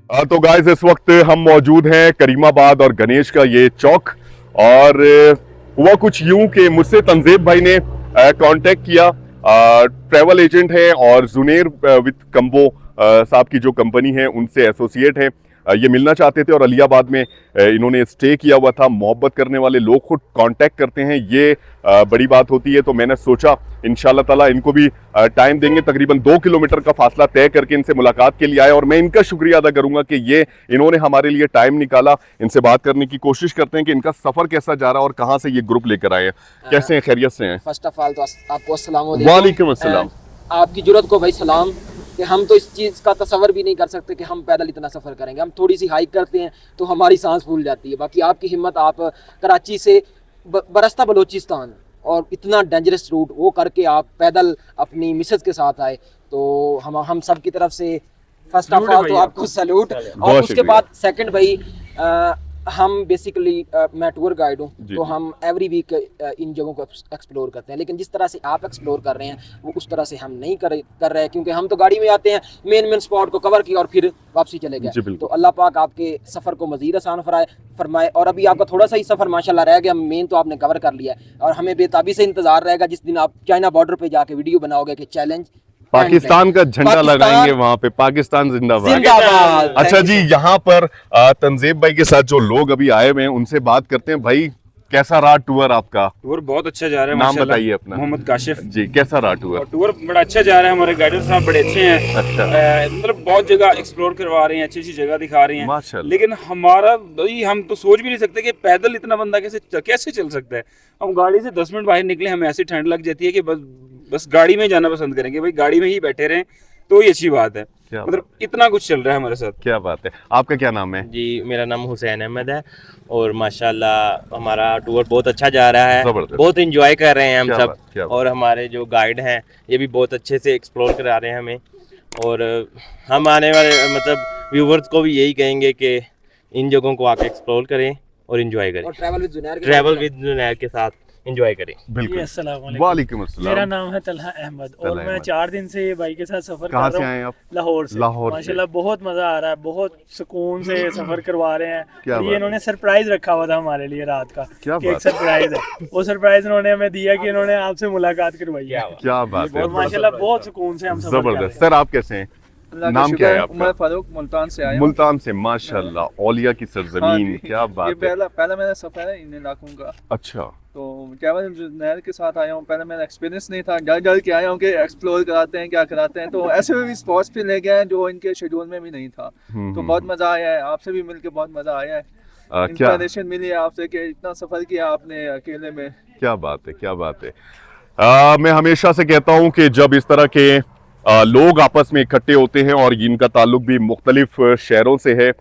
तो गाइस इस वक्त हम मौजूद हैं करीमाबाद और गणेश का ये चौक। और हुआ कुछ यूं कि मुझसे तंजेब भाई ने कांटेक्ट किया। ट्रैवल एजेंट है और जुनेर विद कम्बो साहब की जो कंपनी है उनसे एसोसिएट है। ये मिलना चाहते थे और अलियाबाद में इन्होंने स्टे किया हुआ था। मोहब्बत करने वाले लोग खुद कांटेक्ट करते हैं, ये बड़ी बात होती है। तो मैंने सोचा इंशाल्लाह ताला इनको भी टाइम देंगे। तकरीबन 2 किलोमीटर का फासला तय करके इनसे मुलाकात के लिए आए और मैं इनका शुक्रिया अदा करूंगा कि ये इन्होंने हमारे लिए टाइम निकाला। इनसे बात करने की कोशिश करते हैं कि इनका सफर कैसा जा रहा है और कहाँ से ये ग्रुप लेकर आए हैं। कैसे हैं, खैरियत से हैं? फर्स्ट ऑफ ऑल तो आपको अस्सलाम वालेकुम अस्सलाम। आपकी जुर्रत को भाई सलाम कि हम तो इस चीज़ का तसव्वुर भी नहीं कर सकते कि हम पैदल इतना सफ़र करेंगे। हम थोड़ी सी हाइक करते हैं तो हमारी सांस फूल जाती है। बाकी आपकी हिम्मत, आप कराची से बरस्ता बलोचिस्तान और इतना डेंजरस रूट वो करके आप पैदल अपनी मिसेज के साथ आए, तो हम सब की तरफ से फर्स्ट ऑफ ऑल तो आपको सैल्यूट। और उसके बाद सेकंड भाई, हम बेसिकली मैं टूर गाइड हूँ, तो हम एवरी वीक इन जगहों को एक्सप्लोर करते हैं। लेकिन जिस तरह से आप एक्सप्लोर कर रहे हैं वो उस तरह से हम नहीं कर रहे हैं, क्योंकि हम तो गाड़ी में आते हैं, मेन स्पॉट को कवर किया और फिर वापसी चले गए। तो अल्लाह पाक आपके सफ़र को मज़ीद आसान फरमाए। और अभी आपका थोड़ा सा ही सफ़र माशाल्लाह रह गया, मेन तो आपने कवर कर लिया है और हमें बेताबी से इंतज़ार रहेगा जिस दिन आप चाइना बॉर्डर पे जाके वीडियो बनाओगे कि चैलेंज पाकिस्तान का झंडा लगाएंगे वहां पे, पाकिस्तान जिंदाबाद। जिंदाबाद। अच्छा जी, यहाँ पर तंजेब भाई के साथ जो लोग अभी आए हुए हैं उनसे बात करते हैं। भाई कैसा रहा टूर आपका? टूर बहुत अच्छा जा रहा है। नाम बताइए अपना। मोहम्मद काशिफ जी, कैसा रहा टूर? टूर बड़ा अच्छा जा रहा है, हमारे गाइडर साहब बड़े अच्छे हैं। अच्छा। मतलब बहुत जगह एक्सप्लोर करवा रहे हैं, अच्छी अच्छी जगह दिखा रहे हैं माशाल्लाह। लेकिन हमारा भाई हम तो सोच भी नहीं सकते कि पैदल इतना बंदा कैसे चल सकता है। हम गाड़ी से 10 मिनट बाहर निकले, हमें ऐसी ठंड लग जाती है कि बस गाड़ी में जाना पसंद करेंगे। भाई गाड़ी में ही बैठे रहें तो ये अच्छी बात है। मतलब इतना कुछ चल रहा है हमारे साथ। क्या बात है। आपका क्या नाम है? जी, मेरा नाम हुसैन अहमद है और माशाल्लाह हमारा टूर बहुत अच्छा जा रहा है। बहुत एंजॉय कर रहे हैं हम सब। और हमारे जो गाइड हैं ये भी बहुत अच्छे से एक्सप्लोर करा रहे हैं हमें। और हम आने वाले मतलब व्यूवर्स को भी यही कहेंगे कि इन जगहों को आके एक्सप्लोर करें और एंजॉय करें और ट्रैवल विद जुनैर के साथ एंजॉय करें। बिल्कुल। अस्सलाम वालेकुम अस्सलाम। मेरा नाम है तलहा अहमद और मैं 4 दिन से भाई के साथ सफर कर रहा हूं। कहां से आए आप? लाहौर से। माशाल्लाह बहुत मजा आ रहा है, बहुत सुकून से सफर करवा रहे हैं। ये इन्होंने सरप्राइज रखा हुआ था हमारे लिए रात का कि एक सरप्राइज है। वो सरप्राइज इन्होंने हमें दिया कि इन्होंने आपसे मुलाकात करवाई है। क्या बात है। माशाल्लाह बहुत सुकून से हम सफर कर रहे हैं। सर आप कैसे हैं? नाम क्या है आपका? मैं फारूक मुल्तान से आया। मुल्तान से, माशाल्लाह औलिया की सरजमीन। क्या बात है। पहला मेरा सफर है इन इलाकों का। अच्छा। तो ट्रैवल नहर के साथ आया हूँ। पहले मेरा एक्सपीरियंस नहीं था, डर के आया हूँ कि एक्सप्लोर कराते हैं क्या कराते हैं। तो ऐसे भी स्पॉट्स पे ले गए जो इनके शेड्यूल में भी नहीं था। तो बहुत मजा आया है, आपसे भी मिलके बहुत मजा आया है। इंफॉर्मेशन मिली है आपसे कि इतना सफर किया आपने अकेले में। क्या बात है, क्या बात है। मैं हमेशा से कहता हूँ कि जब इस तरह के लोग आपस में इकट्ठे होते हैं और इनका ताल्लुक भी मुख्तलिफ शहरों से है,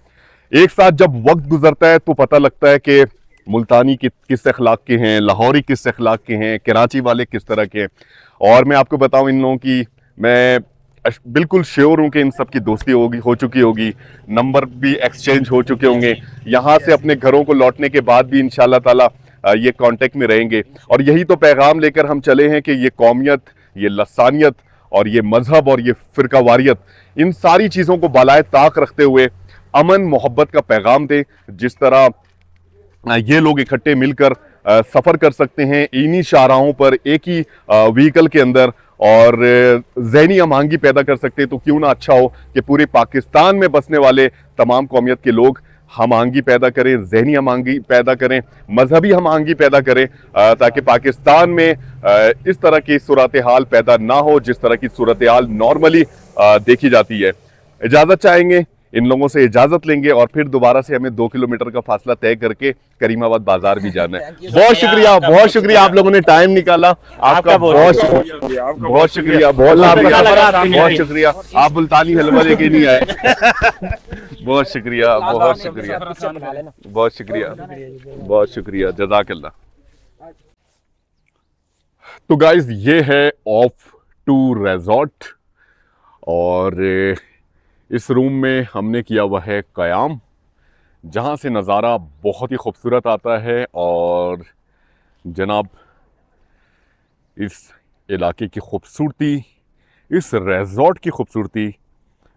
एक साथ जब वक्त गुजरता है तो पता लगता है कि मुल्तानी किस अखलाक के हैं, लाहौरी किस अखलाक के हैं, कराची वाले किस तरह के हैं। और मैं आपको बताऊं इन लोगों की, मैं बिल्कुल श्योर हूं कि इन सब की दोस्ती हो चुकी होगी, नंबर भी एक्सचेंज हो चुके होंगे। यहाँ से अपने घरों को लौटने के बाद भी इंशाल्लाह ताला ये कांटेक्ट में रहेंगे। और यही तो पैगाम लेकर हम चले हैं कि ये कौमियत, ये लसानियत और ये मजहब और ये फ़िरकावारियत, इन सारी चीज़ों को बालाए ताक रखते हुए अमन मोहब्बत का पैगाम दे। जिस तरह ये लोग इकट्ठे मिलकर सफ़र कर सकते हैं इन्हीं शाहराहों पर एक ही व्हीकल के अंदर और ज़हनी अमांगी पैदा कर सकते हैं, तो क्यों ना अच्छा हो कि पूरे पाकिस्तान में बसने वाले तमाम कौमियत के लोग हम आहंगी पैदा करें, जहनी हम आहंगी पैदा करें, मजहबी हम आहंगी पैदा करें, ताकि पाकिस्तान में इस तरह की सूरत हाल पैदा ना हो जिस तरह की सूरत हाल नॉर्मली देखी जाती है। इजाज़त चाहेंगे, इन लोगों से इजाज़त लेंगे और फिर दोबारा से हमें 2 किलोमीटर का फासला तय करके करीमाबाद बाजार भी जाना है। बहुत शुक्रिया आप लोगों ने टाइम निकाला। आपका बहुत शुक्रिया, बहुत शुक्रिया। आप मुल्तानी हलवा लेके नहीं आए। बहुत शुक्रिया, बहुत शुक्रिया, बहुत शुक्रिया, बहुत शुक्रिया, जज़ाकल्लाह। तो गाइज ये है ऑफ टू रिजॉर्ट और इस रूम में हमने किया हुआ है क़याम, जहाँ से नज़ारा बहुत ही खूबसूरत आता है। और जनाब इस इलाके की खूबसूरती, इस रिजॉर्ट की खूबसूरती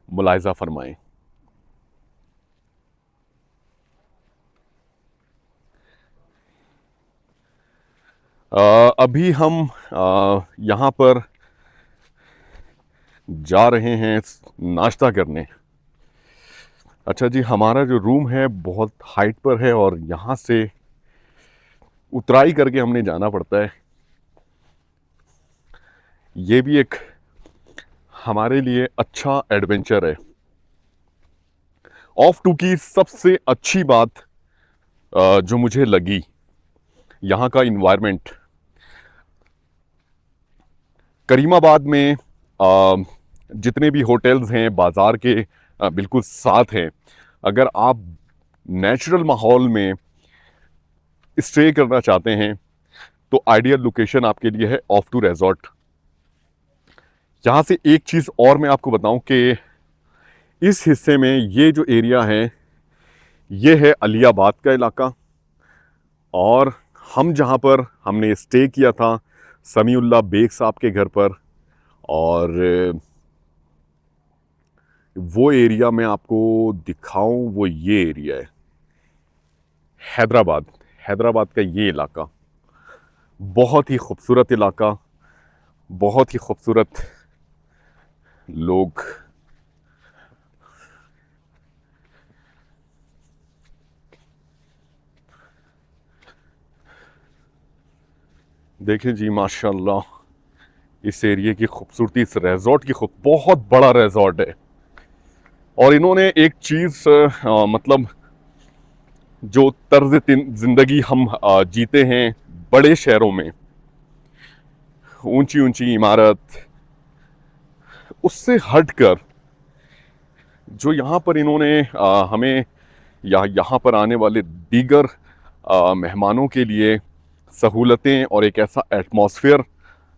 मुलाहिज़ा फरमाएं। अभी हम यहाँ पर जा रहे हैं नाश्ता करने। अच्छा जी, हमारा जो रूम है बहुत हाइट पर है और यहाँ से उतराई करके हमने जाना पड़ता है। ये भी एक हमारे लिए अच्छा एडवेंचर है। ऑफ टू की सबसे अच्छी बात जो मुझे लगी, यहाँ का इन्वायरमेंट। करीमाबाद में जितने भी होटल्स हैं बाज़ार के बिल्कुल साथ हैं। अगर आप नेचुरल माहौल में स्टे करना चाहते हैं तो आइडियल लोकेशन आपके लिए है ऑफ टू रिजॉर्ट। यहाँ से एक चीज़ और मैं आपको बताऊं कि इस हिस्से में ये जो एरिया है ये है अलियाबाद का इलाका, और हम जहाँ पर हमने स्टे किया था समीउल्लाह बेग साहब के घर पर, और वो एरिया मैं आपको दिखाऊं, वो ये एरिया है हैदराबाद का ये इलाका। बहुत ही खूबसूरत इलाका, बहुत ही खूबसूरत लोग। देखें जी माशाल्लाह इस एरिया की खूबसूरती, इस रिजॉर्ट की बहुत बड़ा रिजॉर्ट है। और इन्होंने एक चीज़ मतलब जो तर्ज ज़िंदगी हम जीते हैं बड़े शहरों में, ऊंची ऊंची इमारत, उससे हटकर जो यहाँ पर इन्होंने हमें या यहाँ पर आने वाले दीगर मेहमानों के लिए सहूलतें और एक ऐसा एटमॉस्फेयर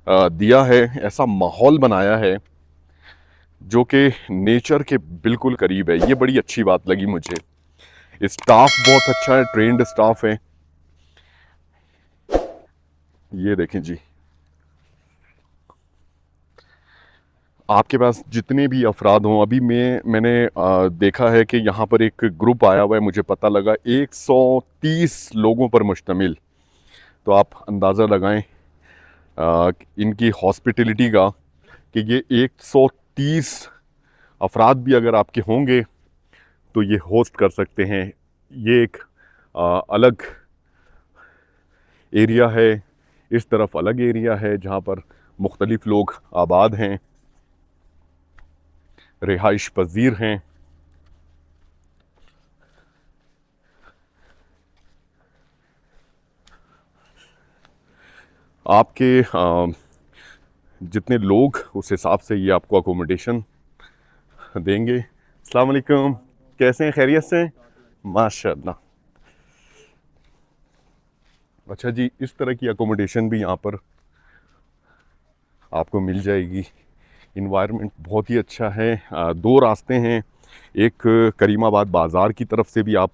दिया है, ऐसा माहौल बनाया है जो कि नेचर के बिल्कुल करीब है। ये बड़ी अच्छी बात लगी मुझे। स्टाफ बहुत अच्छा है, ट्रेंड स्टाफ है। ये देखें जी, आपके पास जितने भी अफराद हों, अभी मैंने देखा है कि यहाँ पर एक ग्रुप आया हुआ है, मुझे पता लगा 130 लोगों पर मुश्तमिल। तो आप अंदाज़ा लगाएं इनकी हॉस्पिटलिटी का कि ये 130 अफराद भी अगर आपके होंगे तो ये होस्ट कर सकते हैं। ये एक अलग एरिया है, इस तरफ अलग एरिया है जहाँ पर मुख्तलिफ लोग आबाद हैं, रिहाइश पजीर हैं। आपके जितने लोग उस हिसाब से ये आपको अकोमोडेशन देंगे। अस्सलाम वालेकुम, कैसे हैं, खैरियत से? माशाल्लाह। अच्छा जी, इस तरह की अकोमोडेशन भी यहाँ पर आपको मिल जाएगी। इन्वायरमेंट बहुत ही अच्छा है। 2 रास्ते हैं, एक करीमाबाद बाज़ार की तरफ से भी आप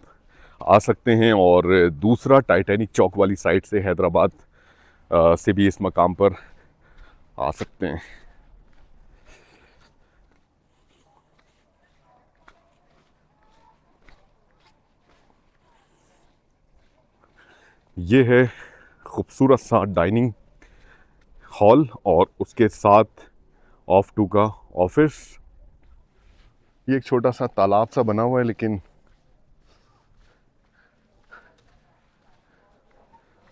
आ सकते हैं और दूसरा टाइटैनिक चौक वाली साइड से हैदराबाद से भी इस मकाम पर आ सकते हैं। ये है खूबसूरत सा डाइनिंग हॉल और उसके साथ ऑफ टू का ऑफिस। ये एक छोटा सा तालाब सा बना हुआ है, लेकिन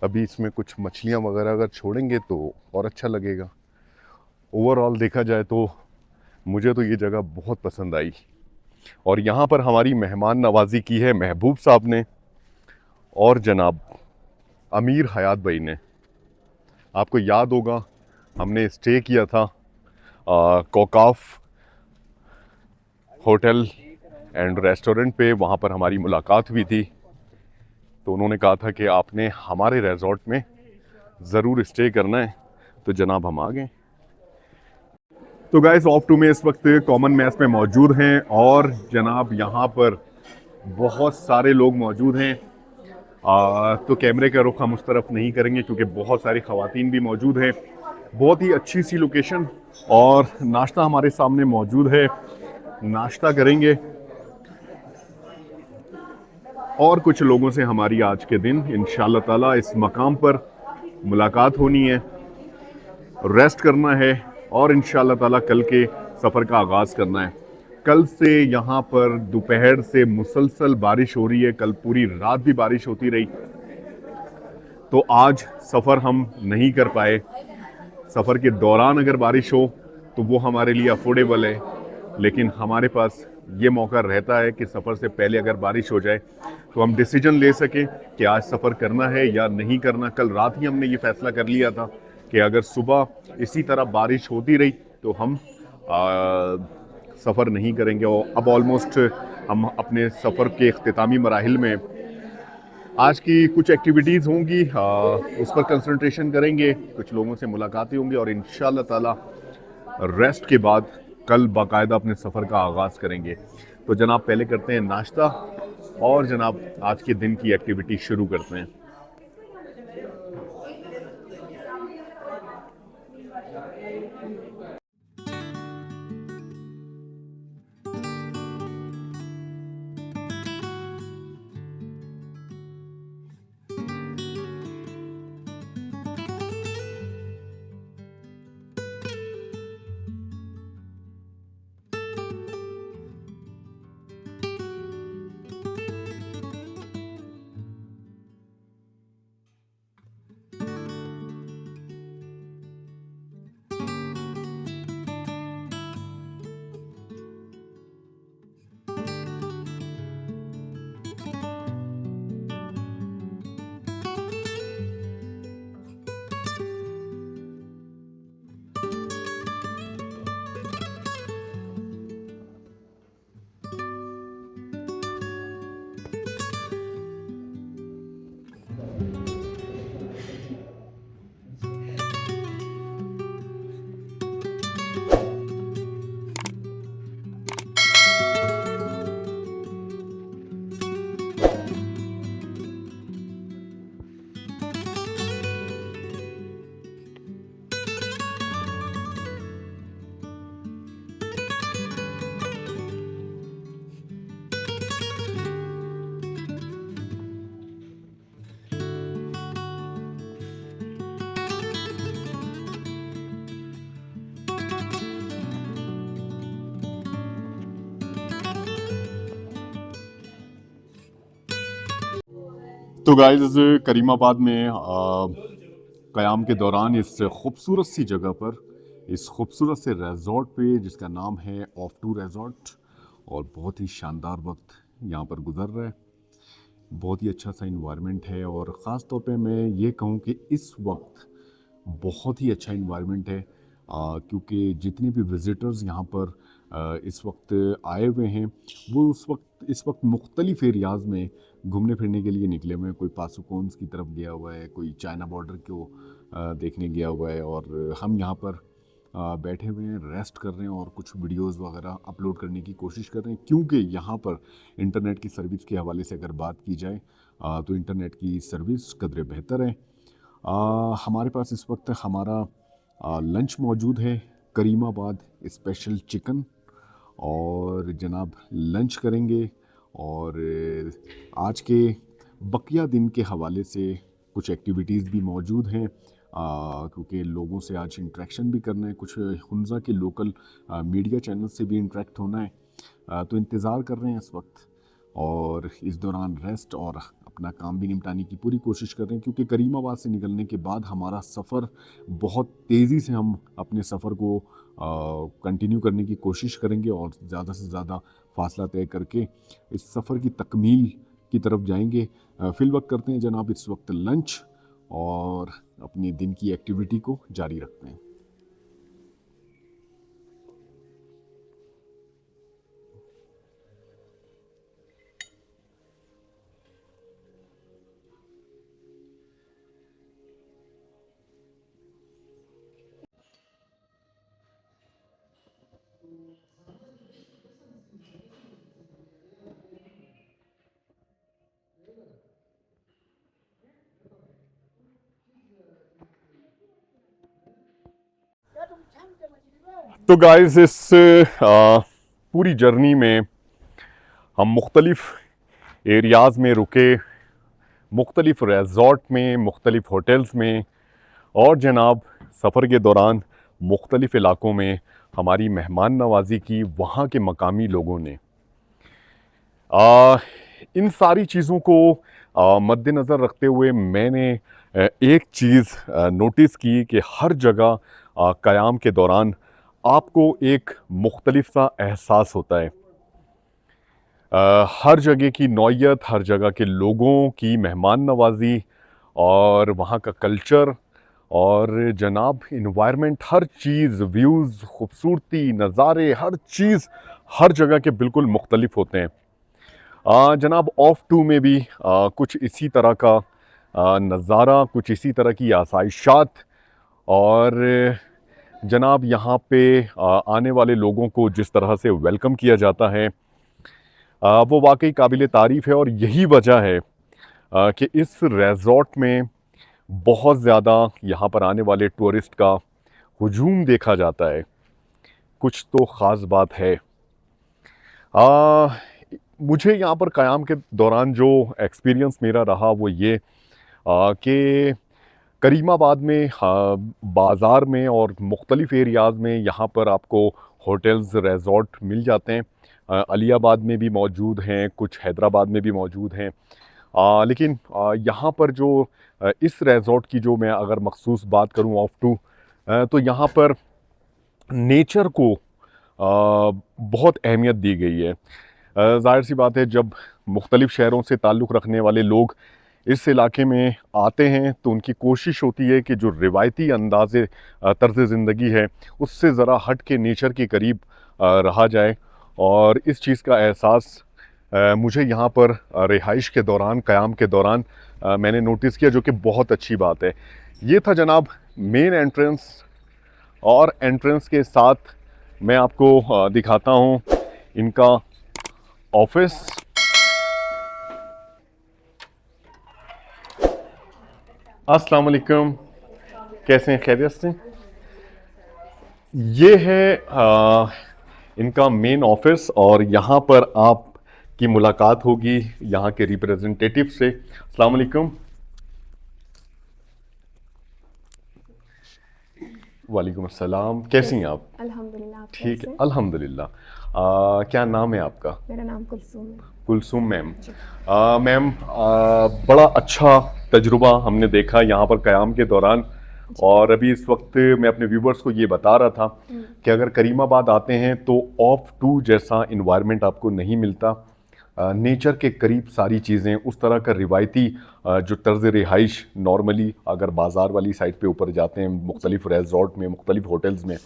अभी इसमें कुछ मछलियाँ वगैरह अगर छोड़ेंगे तो और अच्छा लगेगा। ओवरऑल देखा जाए तो मुझे तो ये जगह बहुत पसंद आई। और यहाँ पर हमारी मेहमान नवाजी की है महबूब साहब ने और जनाब अमीर हयात भाई ने। आपको याद होगा हमने स्टे किया था कोकाफ होटल एंड रेस्टोरेंट पे, वहाँ पर हमारी मुलाकात हुई थी। तो उन्होंने कहा था कि आपने हमारे रिजॉर्ट में ज़रूर स्टे करना है, तो जनाब हम आ गए। तो गाइस, ऑफ टू में इस वक्त कॉमन मैस में मौजूद हैं और जनाब यहाँ पर बहुत सारे लोग मौजूद हैं। तो कैमरे का रुख हम उस तरफ नहीं करेंगे क्योंकि बहुत सारी ख़वातीन भी मौजूद हैं। बहुत ही अच्छी सी लोकेशन और नाश्ता हमारे सामने मौजूद है। नाश्ता करेंगे और कुछ लोगों से हमारी आज के दिन इंशाअल्लाह ताला इस मकाम पर मुलाकात होनी है, रेस्ट करना है और इंशाल्लाह ताला कल के सफ़र का आगाज़ करना है। कल से यहाँ पर दोपहर से मुसलसल बारिश हो रही है, कल पूरी रात भी बारिश होती रही, तो आज सफ़र हम नहीं कर पाए। सफ़र के दौरान अगर बारिश हो तो वो हमारे लिए अफोर्डेबल है, लेकिन हमारे पास ये मौका रहता है कि सफ़र से पहले अगर बारिश हो जाए तो हम डिसीजन ले सकें कि आज सफ़र करना है या नहीं करना। कल रात ही हमने ये फ़ैसला कर लिया था कि अगर सुबह इसी तरह बारिश होती रही तो हम सफ़र नहीं करेंगे। और अब ऑलमोस्ट हम अपने सफ़र के इख्तितामी मराहिल में, आज की कुछ एक्टिविटीज़ होंगी उस पर कंसंट्रेशन करेंगे, कुछ लोगों से मुलाकातें होंगी और इंशाल्लाह ताला रेस्ट के बाद कल बाकायदा अपने सफ़र का आगाज़ करेंगे। तो जनाब पहले करते हैं नाश्ता और जनाब आज के दिन की एक्टिविटी शुरू करते हैं। तो गाइस करीमाबाद में क़याम के दौरान इस खूबसूरत सी जगह पर, इस खूबसूरत से रिज़ॉर्ट पे जिसका नाम है ऑफ टू रिज़ॉर्ट, और बहुत ही शानदार वक्त यहाँ पर गुज़र रहा है। बहुत ही अच्छा सा इन्वायरमेंट है और ख़ास तौर पे मैं ये कहूँ कि इस वक्त बहुत ही अच्छा इन्वायरमेंट है, क्योंकि जितने भी विज़िटर्स यहाँ पर इस वक्त आए हुए हैं वो इस वक्त मुख्तलिफ़ एरियाज़ में घूमने फिरने के लिए निकले हुए हैं। कोई पासुकोन्स की तरफ गया हुआ है, कोई चाइना बॉर्डर को देखने गया हुआ है, और हम यहाँ पर बैठे हुए हैं, रेस्ट कर रहे हैं और कुछ वीडियोस वगैरह अपलोड करने की कोशिश कर रहे हैं। क्योंकि यहाँ पर इंटरनेट की सर्विस के हवाले से अगर बात की जाए तो इंटरनेट की सर्विस कदरे बेहतर है। हमारे पास इस वक्त हमारा लंच मौजूद है, करीमाबाद स्पेशल चिकन, और जनाब लंच करेंगे। और आज के बकिया दिन के हवाले से कुछ एक्टिविटीज़ भी मौजूद हैं, क्योंकि लोगों से आज इंटरेक्शन भी करना है, कुछ हुंज़ा के लोकल मीडिया चैनल से भी इंटरेक्ट होना है। तो इंतज़ार कर रहे हैं इस वक्त, और इस दौरान रेस्ट और अपना काम भी निपटाने की पूरी कोशिश कर रहे हैं, क्योंकि करीमाबाद से निकलने के बाद हमारा सफ़र बहुत तेज़ी से हम अपने सफ़र को कंटिन्यू करने की कोशिश करेंगे और ज़्यादा से ज़्यादा फ़ासला तय करके इस सफ़र की तकमील की तरफ जाएंगे। फ़िल वक्त करते हैं जनाब इस वक्त लंच और अपने दिन की एक्टिविटी को जारी रखते हैं। तो गाइस इस पूरी जर्नी में हम मुख्तलिफ़ एरियाज़ में रुके, मुख्तलिफ़ रिज़ॉर्ट में, मुख्तलिफ़ होटल्स में, और जनाब सफ़र के दौरान मुख्तलिफ़ इलाक़ों में हमारी मेहमान नवाज़ी की वहाँ के मकामी लोगों ने। इन सारी चीज़ों को मद्देनज़र रखते हुए मैंने एक चीज़ नोटिस की कि हर जगह क़याम के दौरान आपको एक मुख्तलिफ सा एहसास होता है। हर जगह की नौइयत, हर जगह के लोगों की मेहमान नवाज़ी और वहाँ का कल्चर और जनाब इन्वायरमेंट, हर चीज़, व्यूज़, खूबसूरती, नज़ारे, हर चीज़ हर जगह के बिल्कुल मुख्तलिफ होते हैं। जनाब ऑफ टू में भी कुछ इसी तरह का नज़ारा, कुछ इसी तरह की आसाइशात और जनाब यहाँ पे आने वाले लोगों को जिस तरह से वेलकम किया जाता है वो वाकई काबिल तारीफ़ है। और यही वजह है कि इस रिज़ॉर्ट में बहुत ज़्यादा यहाँ पर आने वाले टूरिस्ट का हुजूम देखा जाता है। कुछ तो ख़ास बात है। मुझे यहाँ पर क़याम के दौरान जो एक्सपीरियंस मेरा रहा वो ये कि करीमाबाद में बाज़ार में और मुख्तलिफ़ एरियाज़ में यहाँ पर आपको होटल्स, रिज़ॉर्ट मिल जाते हैं। अलियाबाद में भी मौजूद हैं, कुछ हैदराबाद में भी मौजूद हैं। लेकिन यहाँ पर जो इस रिज़ॉर्ट की जो मैं अगर मखसूस बात करूँ ऑफ टू, तो यहाँ पर नेचर को बहुत अहमियत दी गई है। ज़ाहिर सी बात है जब मुख्तलिफ़ शहरों से ताल्लुक़ रखने वाले लोग इस इलाके में आते हैं तो उनकी कोशिश होती है कि जो रिवायती अंदाज़े तर्ज़ ज़िंदगी है उससे ज़रा हट के नेचर के करीब रहा जाए। और इस चीज़ का एहसास मुझे यहाँ पर रिहाइश के दौरान, क़याम के दौरान मैंने नोटिस किया, जो कि बहुत अच्छी बात है। ये था जनाब मेन एंट्रेंस, और एंट्रेंस के साथ मैं आपको दिखाता हूँ इनका ऑफिस। अस्सलाम वालेकुम, कैसे हैं? खैरियत से? ये है इनका मेन ऑफिस और यहाँ पर आपकी मुलाकात होगी यहाँ के रिप्रेजेंटेटिव से। अस्सलाम वालेकुम। वालेकुम अस्सलाम, कैसी हैं आप? अल्हम्दुलिल्लाह। आप ठीक कैसे है, हैं? अल्हम्दुलिल्लाह। क्या नाम है आपका? मेरा नाम कुलसूम है। कुलसूम मैम। मैम बड़ा अच्छा तजुर्बा हमने देखा यहाँ पर क़याम के दौरान, और अभी इस वक्त मैं अपने व्यूवर्स को ये बता रहा था कि अगर करीमाबाद आते हैं तो ऑफ टू जैसा इन्वायरमेंट आपको नहीं मिलता। नेचर के करीब सारी चीज़ें, उस तरह का रिवायती जो तर्ज़ रिहाइश नॉर्मली अगर बाज़ार वाली साइड पे ऊपर जाते हैं मुख्तलिफ़ रिज़ॉर्ट में, मुख्तलिफ़ होटल्स में,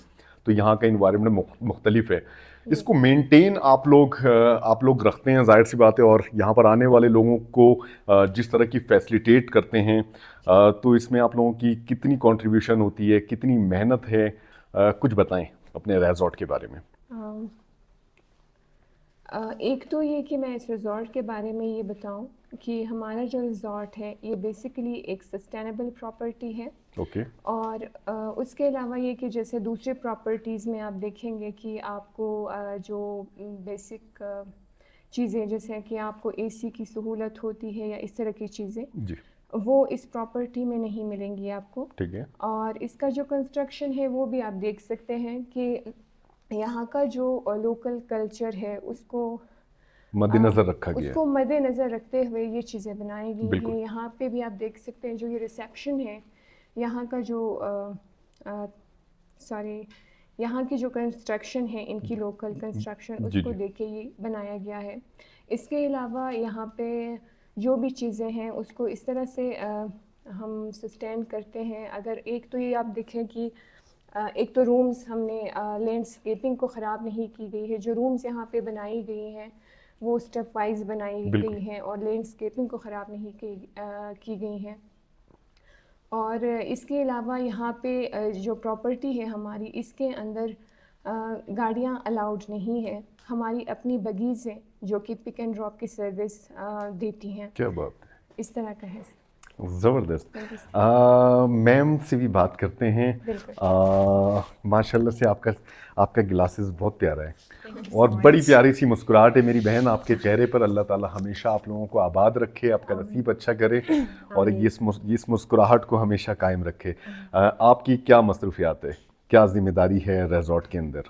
तो यहाँ का इन्वायरमेंट मुख्तलिफ़ है। इसको मेंटेन आप लोग रखते हैं, जाहिर सी बात है। और यहाँ पर आने वाले लोगों को जिस तरह की फैसिलिटेट करते हैं, तो इसमें आप लोगों की कितनी कंट्रीब्यूशन होती है, कितनी मेहनत है? कुछ बताएं अपने रिज़ॉर्ट के बारे में। एक तो ये कि मैं इस रिज़ॉर्ट के बारे में ये बताऊं कि हमारा जो रिज़ॉर्ट है ये बेसिकली एक सस्टेनेबल प्रॉपर्टी है। ओके। और उसके अलावा ये कि जैसे दूसरे प्रॉपर्टीज़ में आप देखेंगे कि आपको जो बेसिक चीज़ें, जैसे कि आपको एसी की सहूलत होती है या इस तरह की चीज़ें, जी, वो इस प्रॉपर्टी में नहीं मिलेंगी आपको। ठीक है। और इसका जो कंस्ट्रक्शन है वो भी आप देख सकते हैं कि यहाँ का जो लोकल कल्चर है उसको मद्देनज़र रखा गया है। उसको मद्देनज़र रखते हुए ये चीज़ें बनाई गई बिल्कुल। हैं। यहाँ पे भी आप देख सकते हैं जो ये रिसेप्शन है, यहाँ का जो यहाँ की जो कंस्ट्रक्शन है, इनकी लोकल कंस्ट्रक्शन, जी, उसको जी। देख के ये बनाया गया है। इसके अलावा यहाँ पे जो भी चीज़ें हैं उसको इस तरह से हम सस्टेन करते हैं। अगर एक तो ये आप देखें कि एक तो रूम्स हमने लैंडस्केपिंग को ख़राब नहीं की गई है। जो रूम्स यहाँ पे बनाई गई हैं वो स्टेप वाइज बनाई बिल्कुल। गई हैं और लैंडस्केपिंग को ख़राब नहीं की गई हैं। और इसके अलावा यहाँ पे जो प्रॉपर्टी है हमारी, इसके अंदर गाड़ियाँ अलाउड नहीं है। हमारी अपनी बगीज़ हैं जो कि पिक एंड ड्रॉप की सर्विस देती हैं। क्या बात है। इस तरह का है। ज़बरदस्त। मैम से भी बात करते हैं। माशाल्लाह से आपका ग्लासेस बहुत प्यारा है और बड़ी प्यारी सी मुस्कुराहट है मेरी बहन आपके चेहरे पर। अल्लाह ताला हमेशा आप लोगों को आबाद रखे, आपका नसीब अच्छा करे और इस मुस्कुराहट को हमेशा कायम रखे। आपकी क्या मसरूफियात है, क्या जिम्मेदारी है रिजॉर्ट के अंदर?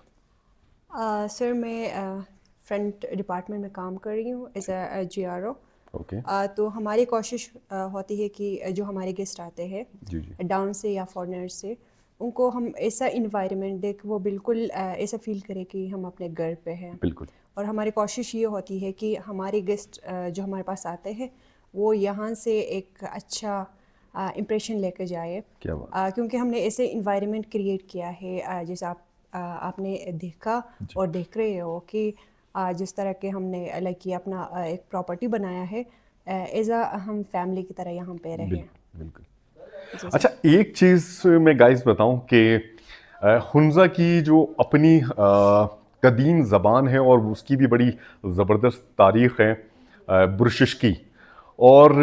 सर मैं फ्रंट डिपार्टमेंट में काम कर रही हूँ एज अ GRO। ओके। तो हमारी कोशिश होती है कि जो हमारे गेस्ट आते हैं जी। डाउन से या फॉरेनर से, उनको हम ऐसा इन्वायरमेंट दे कि वो बिल्कुल ऐसा फील करे कि हम अपने घर पे हैं। बिल्कुल। और हमारी कोशिश ये होती है कि हमारे गेस्ट जो हमारे पास आते हैं वो यहाँ से एक अच्छा इम्प्रेशन लेकर जाए। क्या बात। क्योंकि हमने ऐसे इन्वायरमेंट क्रिएट किया है जैसे आपने देखा और देख रहे हो कि जिस तरह के हमने लाइक ये अपना एक प्रॉपर्टी बनाया है, एज अ हम फैमिली की तरह यहाँ पे रहे। बिल्कुल। अच्छा, एक चीज़ मैं गाइस बताऊं कि हुंजा की जो अपनी कदीम ज़बान है और उसकी भी बड़ी ज़बरदस्त तारीख़ है, बुरशिश्की। और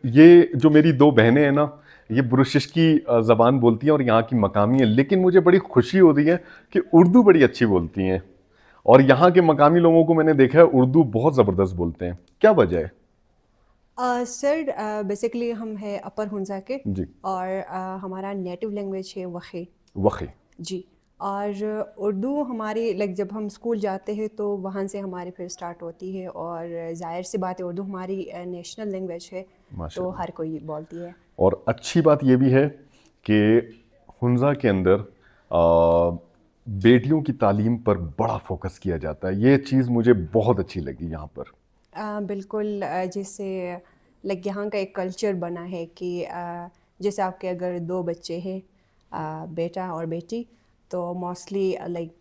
ये जो मेरी दो बहनें हैं ना, ये बुरशिश्की ज़बान बोलती हैं और यहाँ की मकामी है। लेकिन मुझे बड़ी खुशी हो रही है कि उर्दू बड़ी अच्छी बोलती हैं और यहाँ के मकामी लोगों को मैंने देखा है उर्दू बहुत ज़बरदस्त बोलते हैं। क्या वजह है? सर बेसिकली हम है अपर हुंजा के जी। और हमारा नेटिव लैंग्वेज है वखे। वखे जी। और उर्दू हमारी लाइक जब हम स्कूल जाते हैं तो वहाँ से हमारी फिर स्टार्ट होती है और जाहिर सी बात है उर्दू हमारी नेशनल लैंग्वेज है तो हर कोई बोलती है। और अच्छी बात ये भी है कि हुंजा के अंदर बेटियों की तालीम पर बड़ा फोकस किया जाता है। ये चीज़ मुझे बहुत अच्छी लगी यहाँ पर। बिल्कुल। जैसे लाइक यहाँ का एक कल्चर बना है कि जैसे आपके अगर दो बच्चे हैं बेटा और बेटी, तो मोस्टली लाइक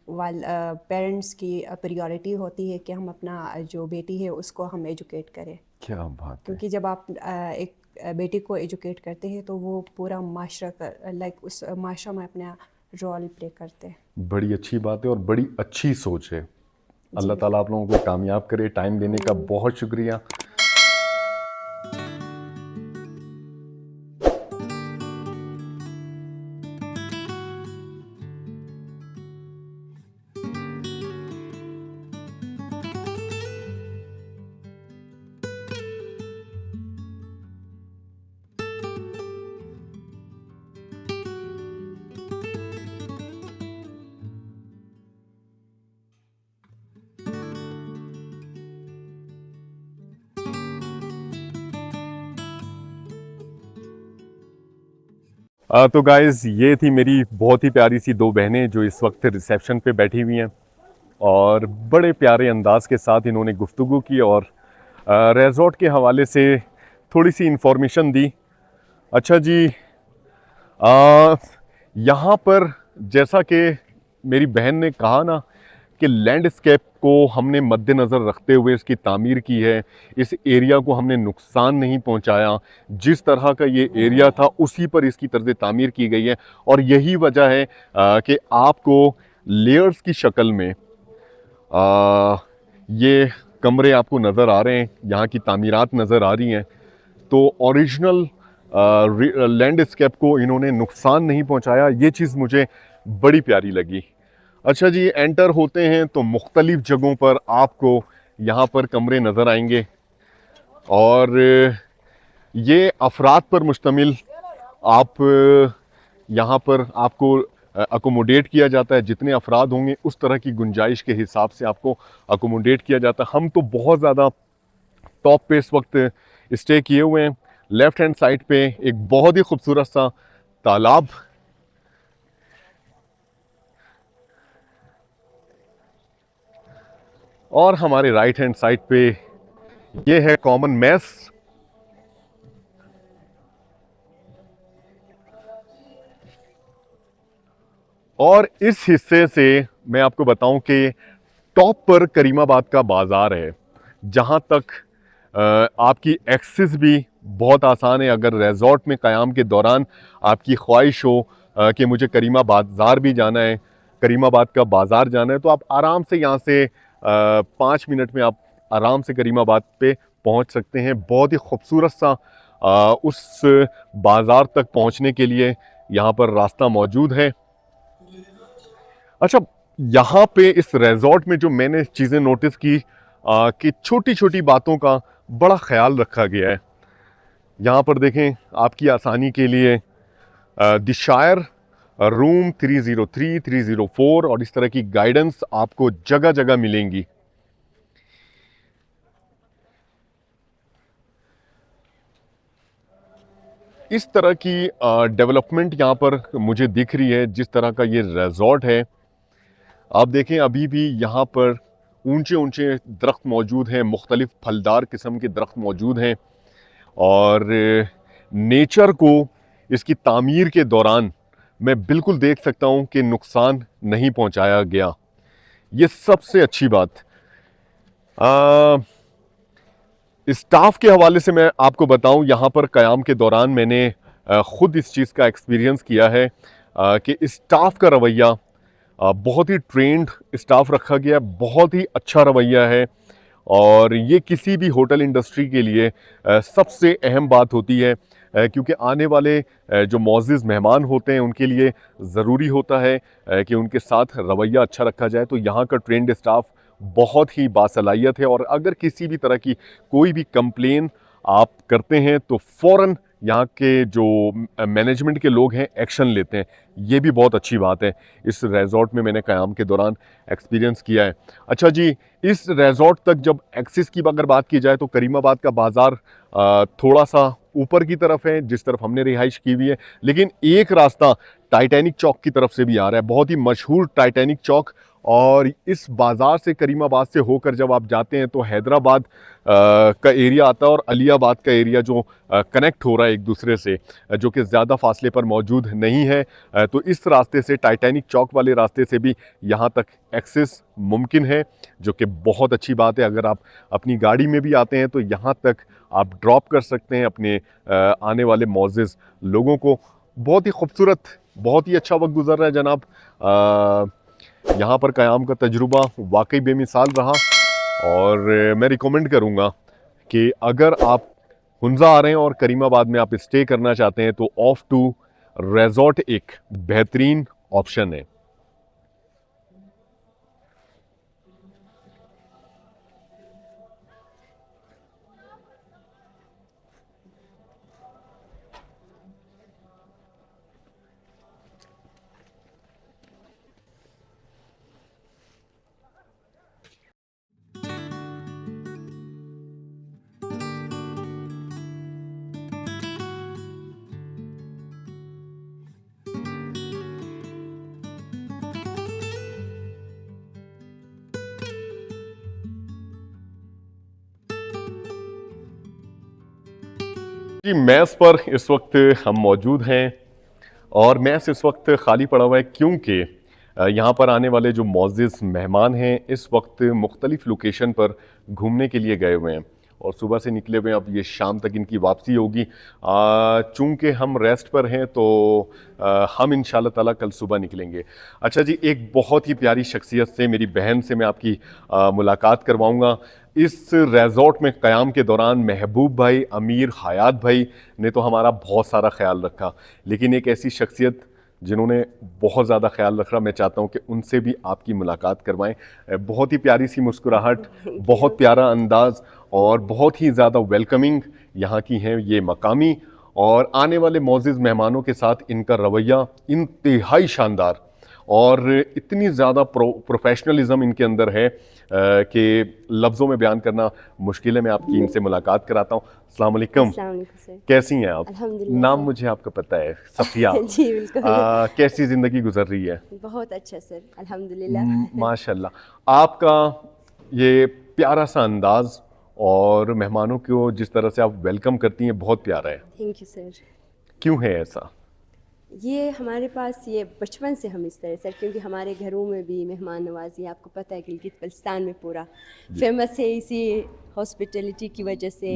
पेरेंट्स की प्रायोरिटी होती है कि हम अपना जो बेटी है उसको हम एजुकेट करें। क्या बात है। क्योंकि जब आप एक बेटी को एजुकेट करते हैं तो वो पूरा माशरा का लाइक उस माशरा में अपना रोल प्ले करते हैं। बड़ी अच्छी बात है और बड़ी अच्छी सोच है। अल्लाह ताला आप लोगों को कामयाब करे। टाइम देने का बहुत शुक्रिया। तो गाइज़ ये थी मेरी बहुत ही प्यारी सी दो बहनें जो इस वक्त रिसेप्शन पे बैठी हुई हैं और बड़े प्यारे अंदाज के साथ इन्होंने गुफ्तगू की और रिजॉर्ट के हवाले से थोड़ी सी इन्फॉर्मेशन दी। अच्छा जी, यहाँ पर जैसा कि मेरी बहन ने कहा ना कि लैंडस्केप को हमने मद्देनज़र रखते हुए इसकी तामीर की है। इस एरिया को हमने नुकसान नहीं पहुँचाया। जिस तरह का ये एरिया था उसी पर इसकी तर्ज़ तामीर की गई है और यही वजह है कि आपको लेयर्स की शक्ल में ये कमरे आपको नज़र आ रहे हैं, यहाँ की तामीरात नज़र आ रही हैं। तो ओरिजिनल लैंडस्केप को इन्होंने नुकसान नहीं पहुँचाया। ये चीज़ मुझे बड़ी प्यारी लगी। अच्छा जी, एंटर होते हैं तो मुख्तलिफ़ जगहों पर आपको यहाँ पर कमरे नज़र आएंगे और ये अफराद पर मुश्तमिल आप यहाँ पर आपको अकोमोडेट किया जाता है। जितने अफराद होंगे उस तरह की गुंजाइश के हिसाब से आपको अकोमोडेट किया जाता है। हम तो बहुत ज़्यादा टॉप पे इस वक्त स्टे किए हुए हैं। लेफ़्ट हैंड साइड पे एक बहुत ही खूबसूरत सा तालाब और हमारे राइट हैंड साइड पे ये है कॉमन मेस। और इस हिस्से से मैं आपको बताऊं कि टॉप पर करीमाबाद का बाज़ार है, जहां तक आपकी एक्सेस भी बहुत आसान है। अगर रिजॉर्ट में क़याम के दौरान आपकी ख्वाहिश हो कि मुझे करीमाबाद बाज़ार भी जाना है, करीमाबाद का बाज़ार जाना है, तो आप आराम से यहाँ से 5 मिनट में आप आराम से करीमाबाद पे पहुँच सकते हैं। बहुत ही खूबसूरत सा उस बाज़ार तक पहुंचने के लिए यहाँ पर रास्ता मौजूद है। अच्छा, यहाँ पे इस रिजॉर्ट में जो मैंने चीज़ें नोटिस की कि छोटी छोटी बातों का बड़ा ख्याल रखा गया है। यहाँ पर देखें, आपकी आसानी के लिए द शायर रूम 303, 304 और इस तरह की गाइडेंस आपको जगह जगह मिलेंगी। इस तरह की डेवलपमेंट यहाँ पर मुझे दिख रही है। जिस तरह का ये रिजॉर्ट है, आप देखें अभी भी यहाँ पर ऊंचे ऊंचे दरख्त मौजूद हैं, मुख्तलिफ फलदार किस्म के दरख्त मौजूद हैं और नेचर को इसकी तामीर के दौरान मैं बिल्कुल देख सकता हूँ कि नुकसान नहीं पहुँचाया गया। ये सबसे अच्छी बात। स्टाफ के हवाले से मैं आपको बताऊं, यहाँ पर क़याम के दौरान मैंने ख़ुद इस चीज़ का एक्सपीरियंस किया है कि स्टाफ का रवैया बहुत ही ट्रेंड स्टाफ रखा गया है, बहुत ही अच्छा रवैया है और ये किसी भी होटल इंडस्ट्री के लिए सबसे अहम बात होती है क्योंकि आने वाले जो मौज़िज़ मेहमान होते हैं उनके लिए ज़रूरी होता है कि उनके साथ रवैया अच्छा रखा जाए। तो यहाँ का ट्रेंड स्टाफ बहुत ही बासलाहियत है और अगर किसी भी तरह की कोई भी कंप्लेन आप करते हैं तो फ़ौरन यहाँ के जो मैनेजमेंट के लोग हैं एक्शन लेते हैं। ये भी बहुत अच्छी बात है, इस रिजॉर्ट में मैंने क़याम के दौरान एक्सपीरियंस किया है। अच्छा जी, इस रिजॉर्ट तक जब एक्सेस की अगर बात की जाए तो करीमाबाद का बाज़ार थोड़ा सा ऊपर की तरफ है, जिस तरफ हमने रिहाइश की हुई है, लेकिन एक रास्ता टाइटैनिक चौक की तरफ से भी आ रहा है, बहुत ही मशहूर टाइटैनिक चौक। और इस बाज़ार से करीमाबाद से होकर जब आप जाते हैं तो हैदराबाद का एरिया आता है और अलियाबाद का एरिया जो कनेक्ट हो रहा है एक दूसरे से, जो कि ज़्यादा फासले पर मौजूद नहीं है। तो इस रास्ते से, टाइटैनिक चौक वाले रास्ते से भी यहाँ तक एक्सेस मुमकिन है, जो कि बहुत अच्छी बात है। अगर आप अपनी गाड़ी में भी आते हैं तो यहाँ तक आप ड्रॉप कर सकते हैं अपने आने वाले मौज़िज़ लोगों को। बहुत ही खूबसूरत, बहुत ही अच्छा वक्त गुजर रहा है जनाब। यहाँ पर क़याम का तजुर्बा वाकई बेमिसाल रहा और मैं रिकमेंड करूँगा कि अगर आप हुंज़ा आ रहे हैं और करीमाबाद में आप स्टे करना चाहते हैं तो ऑफ टू रिजॉर्ट एक बेहतरीन ऑप्शन है। जी, मैस पर इस वक्त हम मौजूद हैं और मैस इस वक्त खाली पड़ा हुआ है क्योंकि यहाँ पर आने वाले जो मौज़िज़ मेहमान हैं इस वक्त मुख्तलिफ़ लोकेशन पर घूमने के लिए गए हुए हैं और सुबह से निकले हुए हैं। अब ये शाम तक इनकी वापसी होगी। चूँकि हम रेस्ट पर हैं तो हम इंशाल्लाह ताला कल सुबह निकलेंगे। अच्छा जी, एक बहुत ही प्यारी शख्सियत से, मेरी बहन से मैं आपकी मुलाकात करवाऊँगा। इस रिजॉर्ट में क़याम के दौरान महबूब भाई, अमीर, हयात भाई ने तो हमारा बहुत सारा ख्याल रखा, लेकिन एक ऐसी शख्सियत जिन्होंने बहुत ज़्यादा ख्याल रखा, मैं चाहता हूं कि उनसे भी आपकी मुलाकात करवाएं। बहुत ही प्यारी सी मुस्कुराहट, बहुत प्यारा अंदाज़ और बहुत ही ज़्यादा वेलकमिंग यहाँ की हैं ये मकामी, और आने वाले मौज़िज़ मेहमानों के साथ इनका रवैया इंतहाई शानदार और इतनी ज़्यादा प्रोफेशनलिज्म इनके अंदर है कि लफ्ज़ों में बयान करना मुश्किल है। मैं आपकी इनसे मुलाकात कराता हूँ। अस्सलाम वालेकुम, कैसी हैं आप? नाम मुझे आपका पता है, सफिया। जी बिल्कुल। कैसी ज़िंदगी गुजर रही है? बहुत अच्छा सर, अल्हम्दुलिल्लाह। माशाल्लाह। आपका ये प्यारा सा अंदाज़ और मेहमानों को जिस तरह से आप वेलकम करती हैं बहुत प्यारा है। Thank you sir. क्यों है ऐसा? ये हमारे पास ये बचपन से हम इस तरह सर, क्योंकि हमारे घरों में भी मेहमान नवाजी आपको पता है गिलगित बल्तिस्तान में पूरा फेमस है इसी हॉस्पिटैलिटी की वजह से,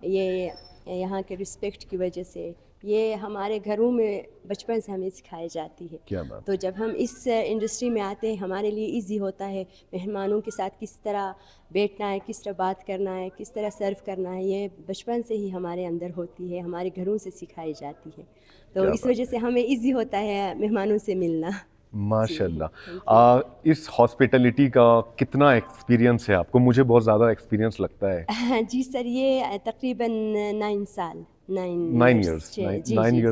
ये यहाँ के रिस्पेक्ट की वजह से, ये हमारे घरों में बचपन से हमें सिखाई जाती है। क्या बात। तो जब हम इस इंडस्ट्री में आते हैं हमारे लिए इजी होता है मेहमानों के साथ किस तरह बैठना है, किस तरह बात करना है, किस तरह सर्व करना है, ये बचपन से ही हमारे अंदर होती है, हमारे घरों से सिखाई जाती है। तो इस वजह से हमें इजी होता है मेहमानों से मिलना। माशाल्लाह। इस हॉस्पिटलिटी का कितना एक्सपीरियंस है आपको? मुझे बहुत ज़्यादा एक्सपीरियंस लगता है। जी सर, ये तकरीबन 9 साल 9 इयर्स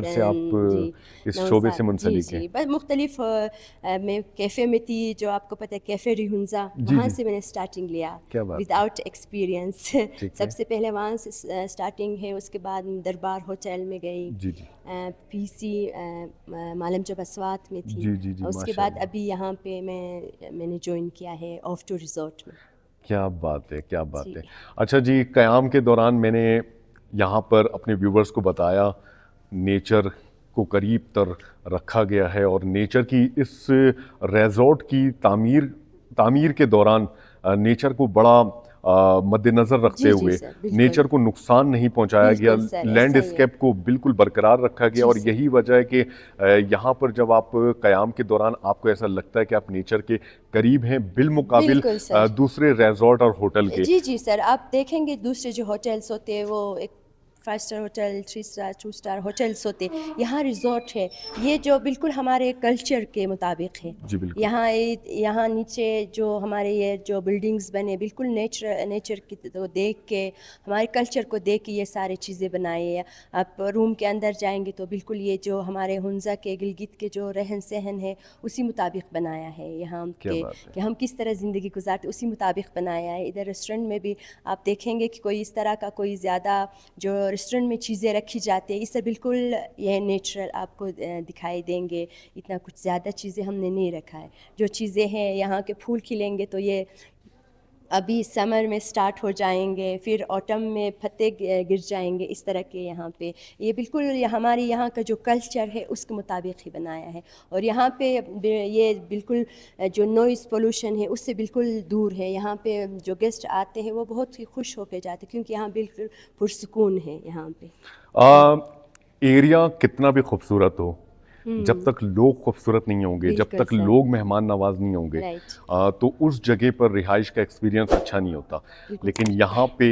से आप इस शोबे से मुंसलिक हैं। बस मुख्तलिफ मैं कैफ़े में थी, जो आपको पता है कैफ़े रिहुंजा, जी, वहाँ जी। से मैंने स्टार्टिंग लिया क्या बात है। Without experience. ठीक है। सबसे पहले वहाँ से स्टार्टिंग है, उसके बाद दरबार होटल में गई, जी जी पीसी मालम जब अस्वात में थी, जी जी जी उसके बाद माशाल्लाह। अभी यहाँ पे मैंने ज्वाइन किया है ऑफ टू रिजॉर्ट में। क्या बात है, क्या बात जी। है। अच्छा जी, क़याम के दौरान मैंने यहाँ पर अपने व्यूवर्स को बताया नेचर को करीब तर रखा गया है और नेचर की इस रिजॉर्ट की तामीर के दौरान नेचर को बड़ा मद्देनज़र रखते जी, जी हुए सर, बिल्कुल। नेचर को नुकसान नहीं पहुंचाया गया, बिल्कुल सर, ऐसा ही है। लैंडस्केप को बिल्कुल बरकरार रखा गया जी और सर। यही वजह है कि यहाँ पर जब आप क़याम के दौरान आपको ऐसा लगता है कि आप नेचर के करीब हैं बिलमुकाबिल बिल्कुल सर। दूसरे रिजॉर्ट और होटल के। जी जी सर, आप देखेंगे दूसरे जो होटल्स होते हैं वो एक 5 star hotel, 3 star, 2 star hotels होते हैं, यहाँ रिजॉर्ट है, ये जो बिल्कुल हमारे कल्चर के मुताबिक है। जी बिल्कुल। यहाँ नीचे जो हमारे ये जो बिल्डिंग्स बने बिल्कुल नेचर की तो देख के, हमारे कल्चर को देख के ये सारी चीज़ें बनाई है। आप रूम के अंदर जाएंगे तो बिल्कुल ये जो हमारे हुंजा के गिलगित के जो रहन सहन है उसी मुताबिक बनाया है यहाँ क्या के, बात है। कि हम किस तरह ज़िंदगी गुजारते उसी मुताबिक बनाया है। इधर रेस्टोरेंट में भी आप देखेंगे कि कोई इस तरह का कोई ज़्यादा जो रेस्टोरेंट में चीज़ें रखी जाती है, इससे बिल्कुल यह नेचुरल आपको दिखाई देंगे। इतना कुछ ज़्यादा चीज़ें हमने नहीं रखा है। जो चीज़ें हैं यहाँ के फूल खिलेंगे तो ये अभी समर में स्टार्ट हो जाएंगे, फिर ऑटम में पत्ते गिर जाएंगे, इस तरह के यहाँ पे ये बिल्कुल हमारे यहाँ का जो कल्चर है उसके मुताबिक ही बनाया है। और यहाँ पे ये बिल्कुल जो नॉइज़ पोल्यूशन है उससे बिल्कुल दूर है। यहाँ पे जो गेस्ट आते हैं वो बहुत ही खुश होकर जाते हैं क्योंकि यहाँ बिल्कुल पुरसुकून है यहाँ पे। एरिया कितना भी खूबसूरत हो, जब तक लोग खूबसूरत नहीं होंगे, जब बिल्कुल तक सर। लोग मेहमान नवाज नहीं होंगे, राइट। तो उस जगह पर रिहाइश का एक्सपीरियंस अच्छा नहीं होता। बिल्कुल लेकिन सर। यहाँ पे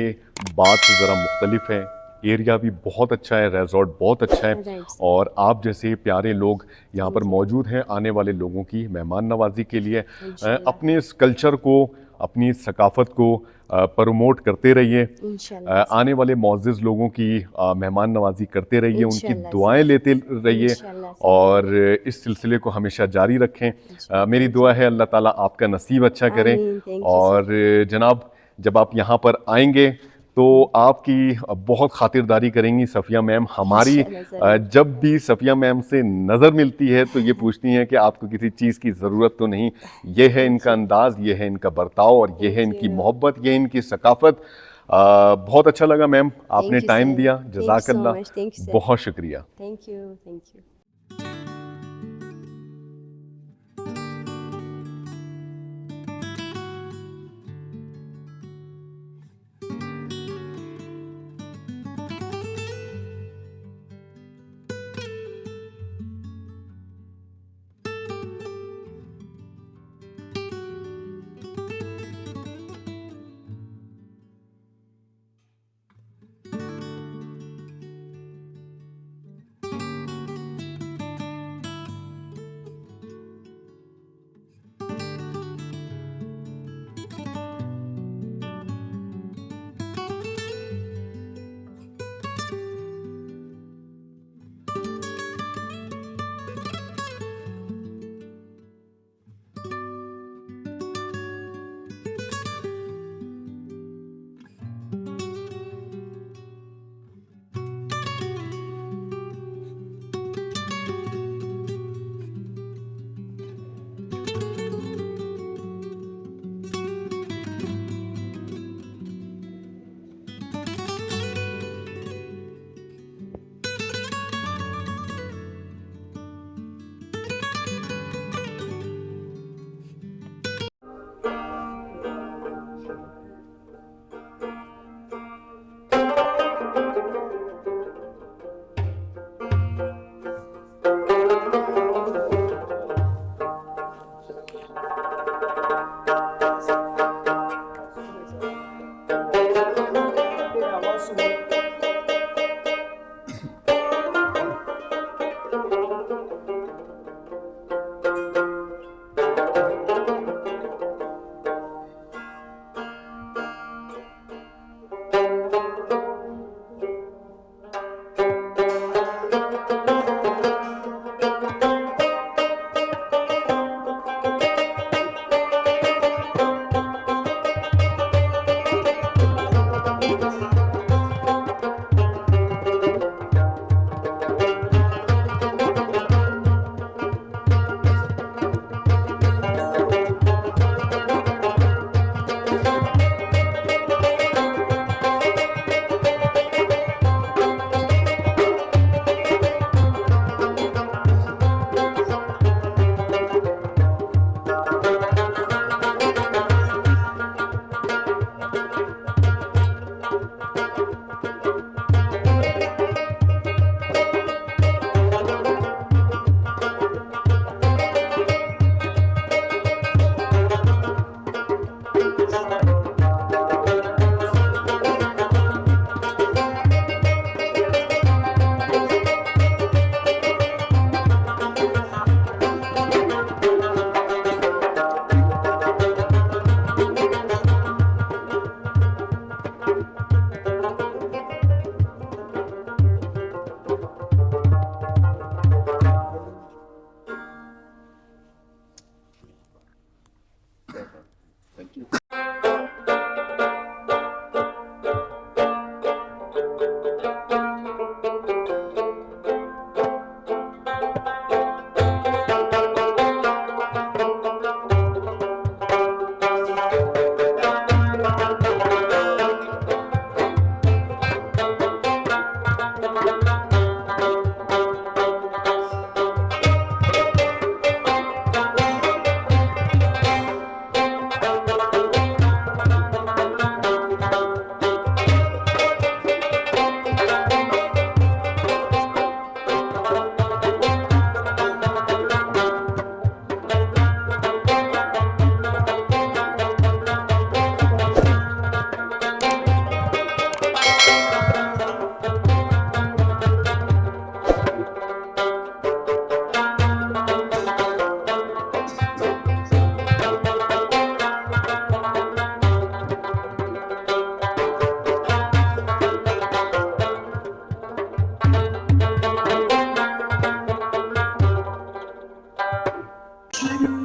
बात ज़रा मुख्तलिफ है। एरिया भी बहुत अच्छा है, रिजॉर्ट बहुत अच्छा है राइट सर। और आप जैसे प्यारे लोग यहाँ पर जी। मौजूद हैं आने वाले लोगों की मेहमान नवाजी के लिए। इंशाल्लाह। अपने इस कल्चर को, अपनी सकाफ़त को प्रमोट करते रहिए। इंशाल्लाह सर। आने वाले मुअज़्ज़िज़ लोगों की मेहमान नवाजी करते रहिए, उनकी इंशाल्लाह दुआएं सर। लेते रहिए इंशाल्लाह सर। और इस सिलसिले को हमेशा जारी रखें। मेरी दुआ है अल्लाह ताला आपका नसीब अच्छा करें। आमीन, thank you और जनाब, जब आप यहाँ पर आएंगे तो आपकी बहुत खातिरदारी करेंगी सफ़िया मैम हमारी। इंशाल्लाह सर। जब भी सफ़िया मैम से नज़र मिलती है तो ये पूछती हैं कि आपको किसी चीज़ की ज़रूरत तो नहीं। ये है इनका अंदाज़, ये है इनका बर्ताव और ये है इनकी मोहब्बत, ये इनकी सकाफ़त। बहुत अच्छा लगा मैम, आपने Thank you, टाइम sir. दिया, Thank you so जज़ाकल्लाह, much. Thank you, sir. बहुत शुक्रिया। Thank you.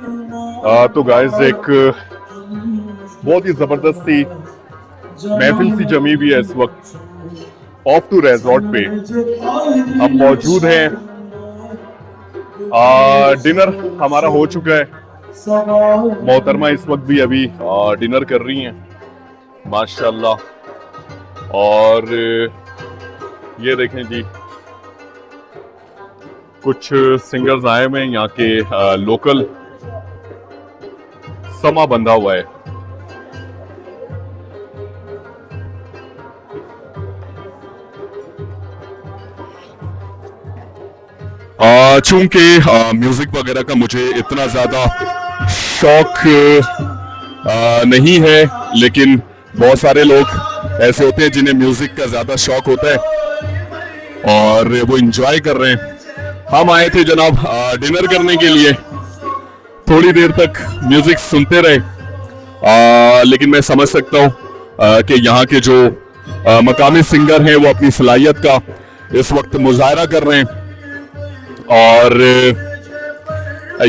तो गाइस एक बहुत ही जबरदस्त सी महफिल सी जमी हुई है इस वक्त ऑफ टू रिजॉर्ट पे। हम मौजूद हैं, डिनर हमारा हो चुका है। मोहतरमा इस वक्त भी अभी डिनर कर रही हैं माशाल्लाह। और ये देखें जी, कुछ सिंगर्स आए हुए हैं यहाँ के लोकल, समा बंधा हुआ है। चूंकि म्यूजिक वगैरह का मुझे इतना ज्यादा शौक नहीं है, लेकिन बहुत सारे लोग ऐसे होते हैं जिन्हें म्यूजिक का ज्यादा शौक होता है और वो एंजॉय कर रहे हैं। हम आए थे जनाब डिनर करने के लिए, थोड़ी देर तक म्यूजिक सुनते रहे, लेकिन मैं समझ सकता हूँ कि यहाँ के जो मकामी सिंगर हैं वो अपनी सलाहियत का इस वक्त मुजाहरा कर रहे हैं। और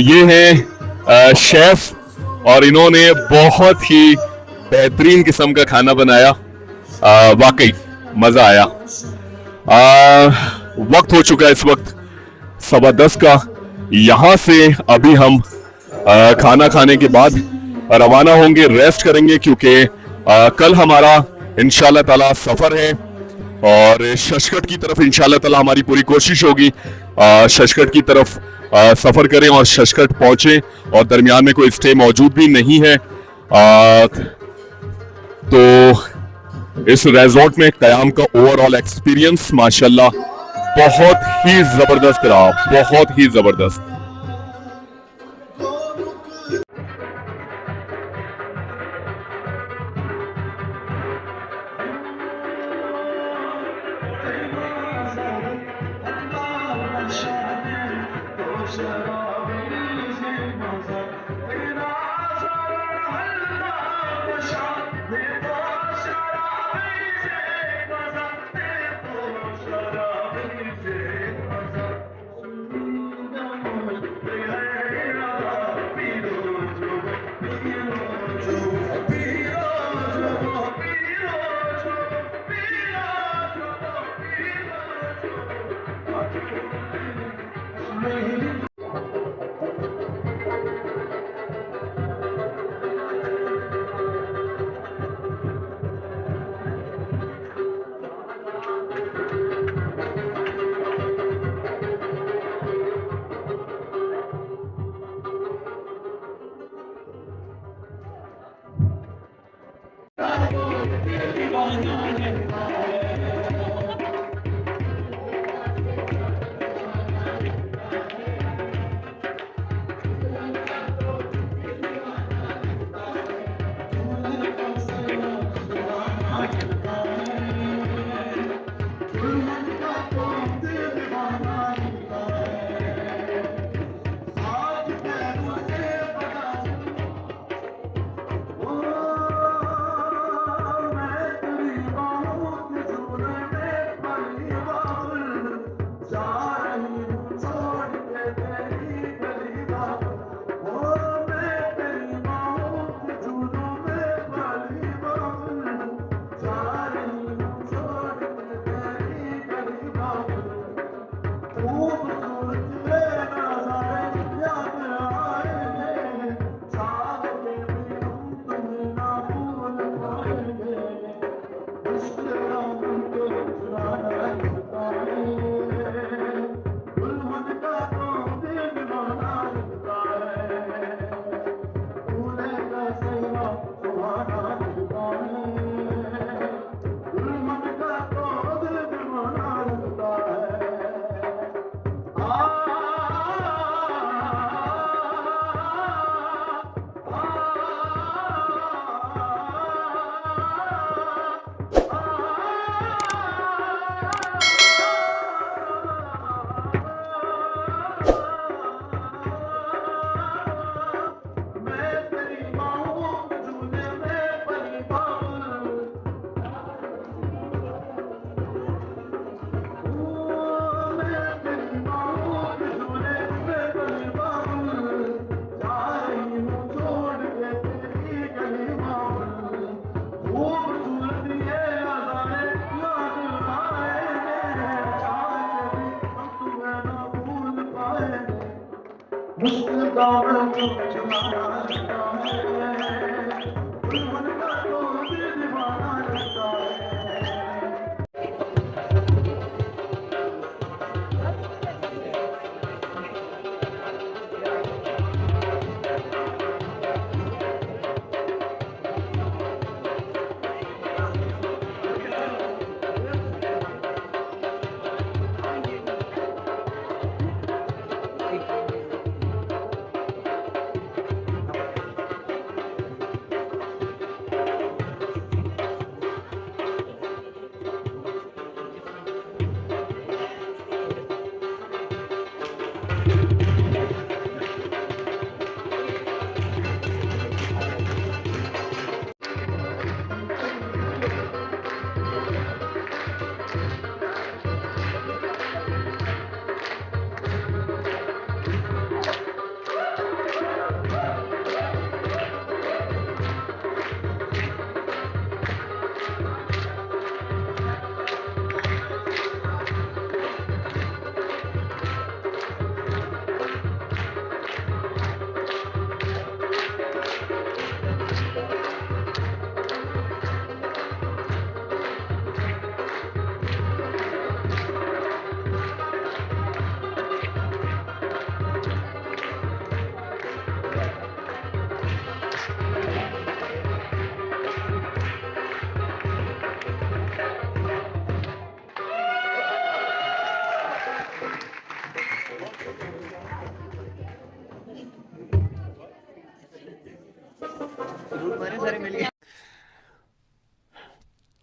ये हैं शेफ और इन्होंने बहुत ही बेहतरीन किस्म का खाना बनाया, वाकई मजा आया। वक्त हो चुका है इस वक्त 10:15 का। यहाँ से अभी हम खाना खाने के बाद रवाना होंगे, रेस्ट करेंगे, क्योंकि कल हमारा इंशाल्लाह ताला सफर है और शशकट की तरफ इंशाल्लाह ताला हमारी पूरी कोशिश होगी शशकट की तरफ सफर करें और शशकट पहुंचे, और दरमियान में कोई स्टे मौजूद भी नहीं है। तो इस रिजॉर्ट में क़याम का ओवरऑल एक्सपीरियंस माशाल्लाह बहुत ही जबरदस्त रहा, बहुत ही जबरदस्त।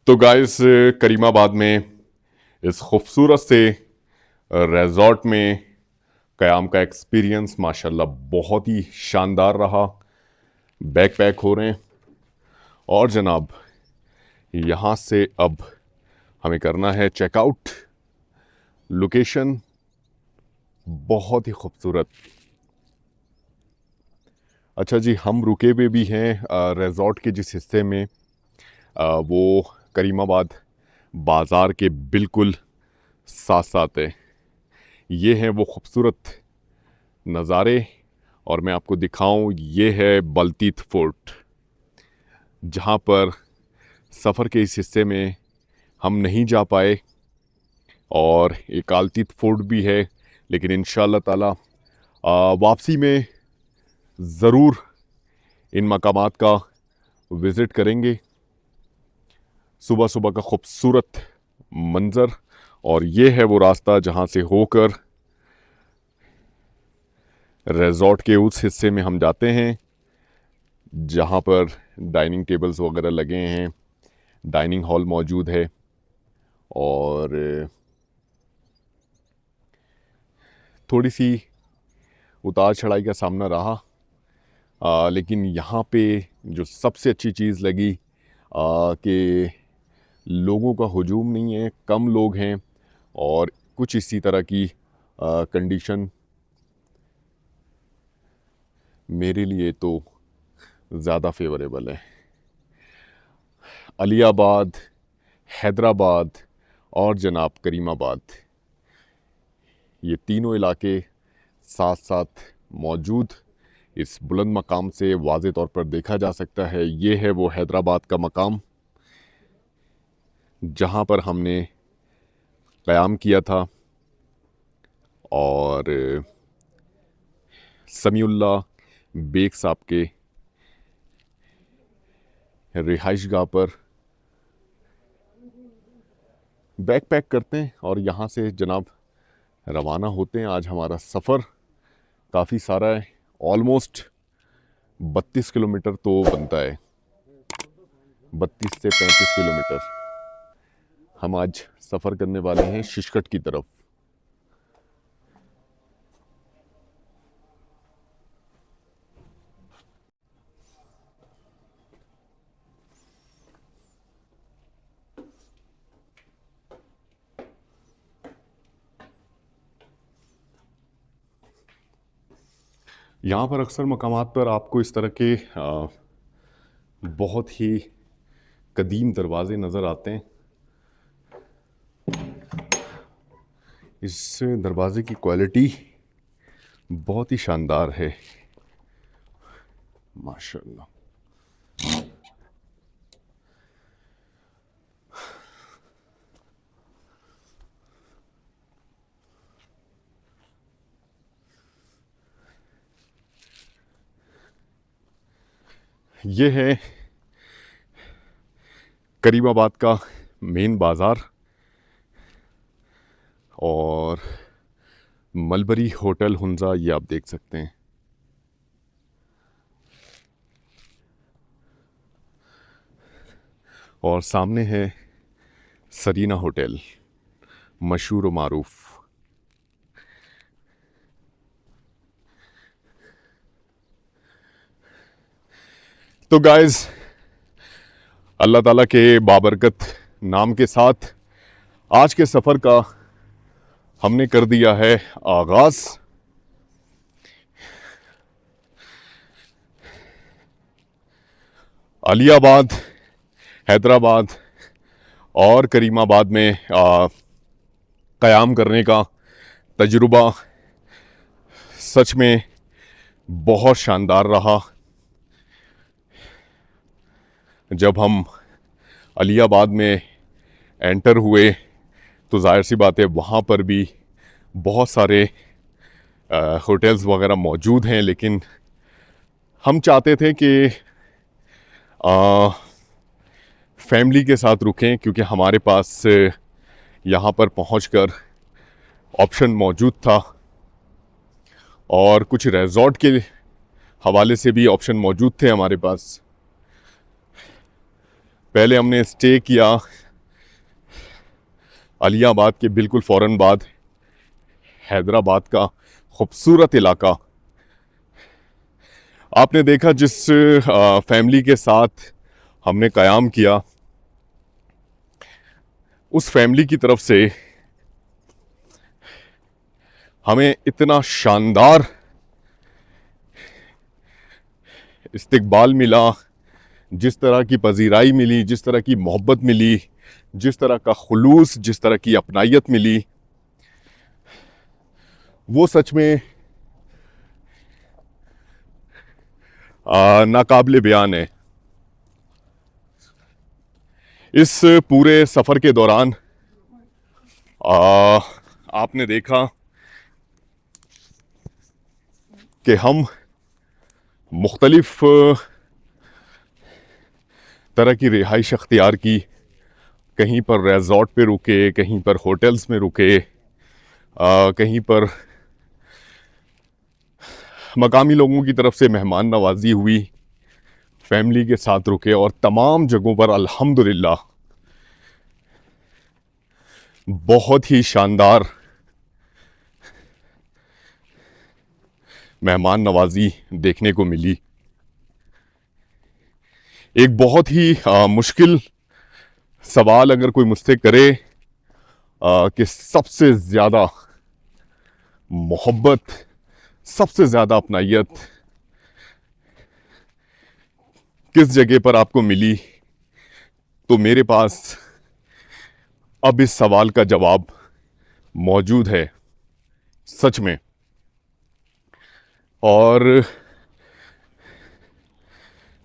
तो गाइस करीमाबाद में इस खूबसूरत से रिजॉर्ट में क़याम का एक्सपीरियंस माशाल्लाह बहुत ही शानदार रहा। बैग पैक हो रहे हैं और जनाब यहाँ से अब हमें करना है चेकआउट। लोकेशन बहुत ही खूबसूरत। अच्छा जी, हम रुके हुए भी हैं रिजॉर्ट के जिस हिस्से में वो करीमाबाद बाज़ार के बिल्कुल साथ साथ है। ये हैं वो खूबसूरत नज़ारे और मैं आपको दिखाऊं, ये है बल्तीत फोर्ट, जहाँ पर सफ़र के इस हिस्से में हम नहीं जा पाए। और एक आलतीत फोर्ट भी है, लेकिन इंशाअल्लाह ताला वापसी में ज़रूर इन मकामात का विज़िट करेंगे। सुबह सुबह का खूबसूरत मंज़र, और ये है वो रास्ता जहाँ से होकर रिजॉर्ट के उस हिस्से में हम जाते हैं जहाँ पर डाइनिंग टेबल्स वगैरह लगे हैं, डाइनिंग हॉल मौजूद है। और थोड़ी सी उतार चढ़ाई का सामना रहा, लेकिन यहाँ पे जो सबसे अच्छी चीज़ लगी कि लोगों का हुजूम नहीं है, कम लोग हैं और कुछ इसी तरह की कंडीशन मेरे लिए तो ज़्यादा फेवरेबल है। अलियाबाद, हैदराबाद और जनाब करीमाबाद, ये तीनों इलाके साथ साथ मौजूद इस बुलंद मकाम से वाज़े तौर पर देखा जा सकता है। ये है वो हैदराबाद का मकाम जहाँ पर हमने क़याम किया था, और समीउल्लाह बेग साहब के रिहाइशगाह पर बैग पैक करते हैं और यहाँ से जनाब रवाना होते हैं। आज हमारा सफ़र काफ़ी सारा है, ऑलमोस्ट 32 किलोमीटर तो बनता है, 32 से 35 किलोमीटर हम आज सफ़र करने वाले हैं शिशकट की तरफ। यहाँ पर अक्सर मकामात पर आपको इस तरह के बहुत ही कदीम दरवाज़े नज़र आते हैं। इस दरवाज़े की क्वालिटी बहुत ही शानदार है माशाल्लाह। ये है करीमाबाद का मेन बाज़ार और मलबरी होटल हुंजा, ये आप देख सकते हैं। और सामने है सरीना होटल, मशहूर व मारूफ। तो गाइस, अल्लाह ताला के बाबरकत नाम के साथ आज के सफ़र का हमने कर दिया है आगाज़। अलियाबाद, हैदराबाद और करीमाबाद में क़याम करने का तजुर्बा सच में बहुत शानदार रहा। जब हम अलियाबाद में एंटर हुए तो जाहिर सी बात है वहाँ पर भी बहुत सारे होटल्स वगैरह मौजूद हैं, लेकिन हम चाहते थे कि फैमिली के साथ रुकें, क्योंकि हमारे पास यहाँ पर पहुँचकर ऑप्शन मौजूद था और कुछ रिजॉर्ट के हवाले से भी ऑप्शन मौजूद थे हमारे पास। पहले हमने स्टे किया अलियाबाद के बिल्कुल फ़ौरन बाद हैदराबाद का खूबसूरत इलाका। आपने देखा जिस फैमिली के साथ हमने क़याम किया, उस फैमिली की तरफ से हमें इतना शानदार इस्तकबाल मिला, जिस तरह की पजीराई मिली, जिस तरह की मोहब्बत मिली, जिस तरह का खुलूस, जिस तरह की अपनायत मिली, वो सच में नाकाबिले बयान है। इस पूरे सफ़र के दौरान आपने देखा कि हम मुख्तलिफ तरह की रिहाइश अख्तियार की। कहीं पर रिजॉर्ट पे रुके, कहीं पर होटल्स में रुके, कहीं पर मकामी लोगों की तरफ से मेहमान नवाजी हुई, फैमिली के साथ रुके और तमाम जगहों पर अल्हम्दुलिल्लाह बहुत ही शानदार मेहमान नवाजी देखने को मिली। एक बहुत ही मुश्किल सवाल अगर कोई मुझसे करे कि सबसे ज़्यादा मोहब्बत, सबसे ज़्यादा अपनायत किस जगह पर आपको मिली, तो मेरे पास अब इस सवाल का जवाब मौजूद है सच में। और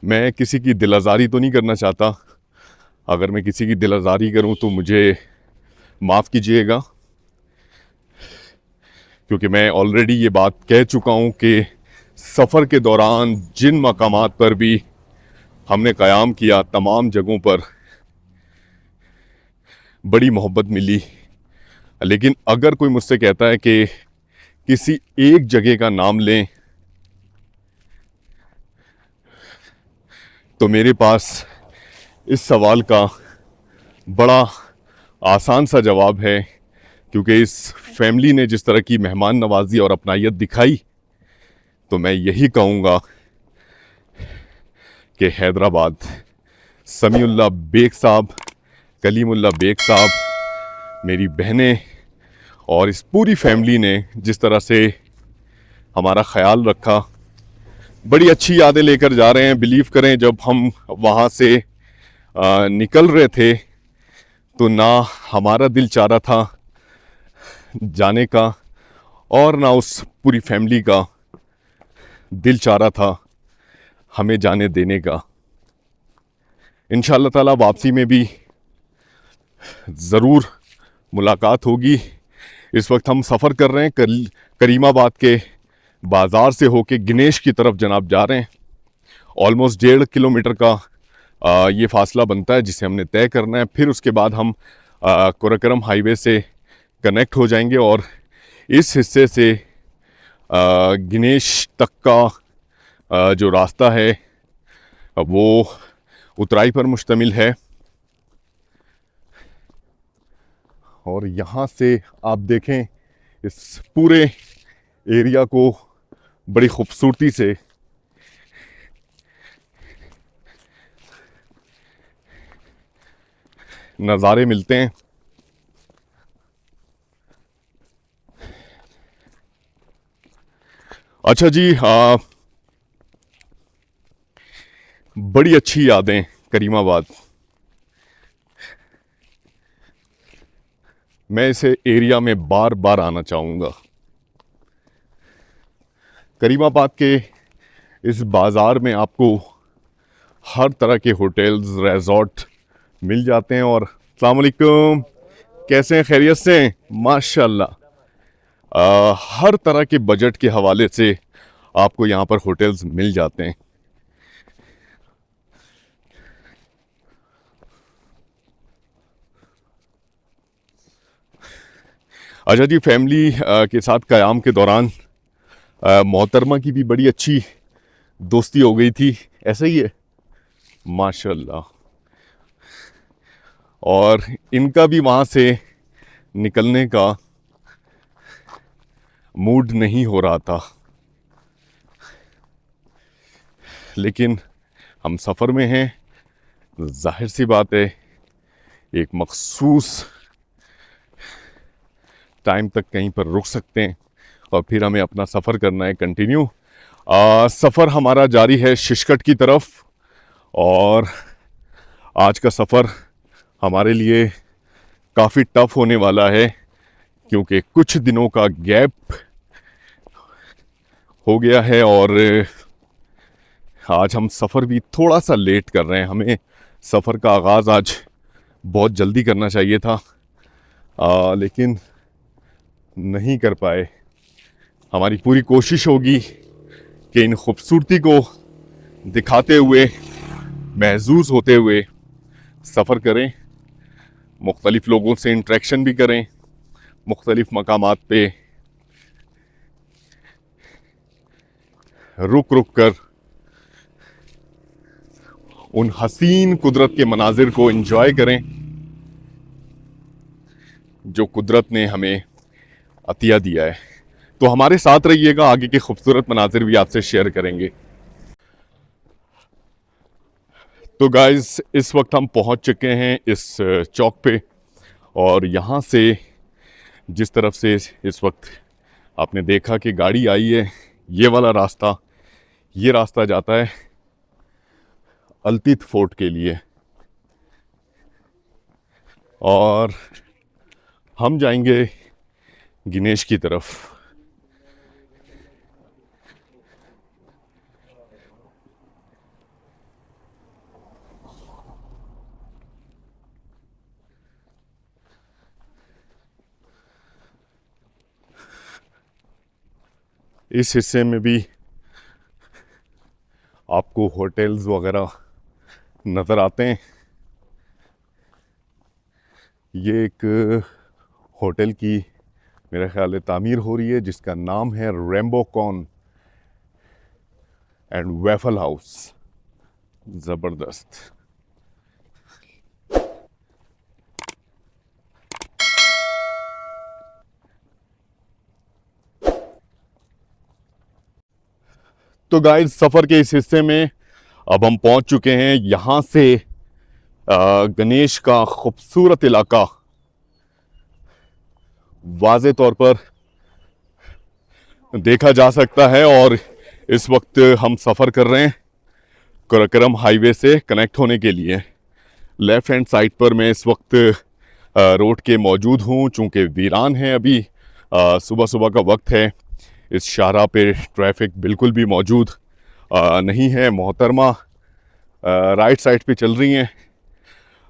मैं किसी की दिल आज़ारी तो नहीं करना चाहता, अगर मैं किसी की दिल आज़ारी करूं तो मुझे माफ़ कीजिएगा, क्योंकि मैं ऑलरेडी ये बात कह चुका हूं कि सफ़र के दौरान जिन मकामात पर भी हमने क़याम किया, तमाम जगहों पर बड़ी मोहब्बत मिली। लेकिन अगर कोई मुझसे कहता है कि किसी एक जगह का नाम लें, तो मेरे पास इस सवाल का बड़ा आसान सा जवाब है, क्योंकि इस फैमिली ने जिस तरह की मेहमान नवाजी और अपनायत दिखाई, तो मैं यही कहूँगा कि हैदराबाद, समीउल्लाह बेग साहब, कलीमुल्लाह बेग साहब, मेरी बहनें और इस पूरी फैमिली ने जिस तरह से हमारा ख्याल रखा, बड़ी अच्छी यादें लेकर जा रहे हैं। बिलीव करें, जब हम वहाँ से निकल रहे थे तो ना हमारा दिल चाह रहा था जाने का, और ना उस पूरी फैमिली का दिल चाह रहा था हमें जाने देने का। इंशाअल्लाह ताला वापसी में भी ज़रूर मुलाकात होगी। इस वक्त हम सफ़र कर रहे हैं करीमाबाद के बाज़ार से होके गणेश की तरफ जनाब जा रहे हैं। ऑलमोस्ट 1.5 किलोमीटर का ये फासला बनता है जिसे हमने तय करना है। फिर उसके बाद हम कोरकरम हाईवे से कनेक्ट हो जाएंगे और इस हिस्से से गणेश तक का जो रास्ता है वो उतराई पर मुश्तमिल है। और यहाँ से आप देखें इस पूरे एरिया को बड़ी खूबसूरती से नज़ारे मिलते हैं। अच्छा जी, बड़ी अच्छी यादें करीमाबाद। मैं इसे एरिया में बार बार आना चाहूँगा। करीमाबाद के इस बाज़ार में आपको हर तरह के होटल्स, रिजॉर्ट मिल जाते हैं। और अस्सलाम वालेकुम, कैसे हैं? खैरियत से हैं? माशाल्लाह। हर तरह के बजट के हवाले से आपको यहाँ पर होटल्स मिल जाते हैं। अच्छा जी, फैमिली के साथ क़याम के दौरान मोहतरमा की भी बड़ी अच्छी दोस्ती हो गई थी, ऐसा ही है? माशाल्लाह। और इनका भी वहाँ से निकलने का मूड नहीं हो रहा था, लेकिन हम सफ़र में हैं, जाहिर सी बात है एक मखसूस टाइम तक कहीं पर रुक सकते हैं और फिर हमें अपना सफ़र करना है कंटिन्यू। सफ़र हमारा जारी है शिशकट की तरफ और आज का सफ़र हमारे लिए काफ़ी टफ होने वाला है क्योंकि कुछ दिनों का गैप हो गया है और आज हम सफ़र भी थोड़ा सा लेट कर रहे हैं। हमें सफ़र का आगाज़ आज बहुत जल्दी करना चाहिए था, लेकिन नहीं कर पाए। हमारी पूरी कोशिश होगी कि इन खूबसूरती को दिखाते हुए, महसूस होते हुए सफ़र करें, मुख्तलिफ़ लोगों से इंटरेक्शन भी करें, मुख्तलिफ़ मकामात पे रुक रुक कर उन हसीन कुदरत के मनाजिर को एंजॉय करें जो कुदरत ने हमें अतिया दिया है। तो हमारे साथ रहिएगा, आगे के खूबसूरत मनाजिर भी आपसे शेयर करेंगे। तो गाइस, इस वक्त हम पहुंच चुके हैं इस चौक पे और यहाँ से जिस तरफ से इस वक्त आपने देखा कि गाड़ी आई है, ये वाला रास्ता, ये रास्ता जाता है अल्तित फोर्ट के लिए और हम जाएंगे गणेश की तरफ। इस हिस्से में भी आपको होटल्स वगैरह नज़र आते हैं। ये एक होटल की मेरा ख्याल है तामीर हो रही है जिसका नाम है rainbow corn and waffle house. ज़बरदस्त। तो गाइस, सफ़र के इस हिस्से में अब हम पहुंच चुके हैं। यहाँ से गणेश का खूबसूरत इलाका वाज़े तौर पर देखा जा सकता है और इस वक्त हम सफ़र कर रहे हैं कोरकरम हाईवे से कनेक्ट होने के लिए। लेफ़्ट हैंड साइड पर मैं इस वक्त रोड के मौजूद हूँ, चूँकि वीरान है अभी सुबह सुबह का वक्त है, इस शाहराह पे ट्रैफिक बिल्कुल भी मौजूद नहीं है। मोहतरमा राइट साइड पे चल रही हैं।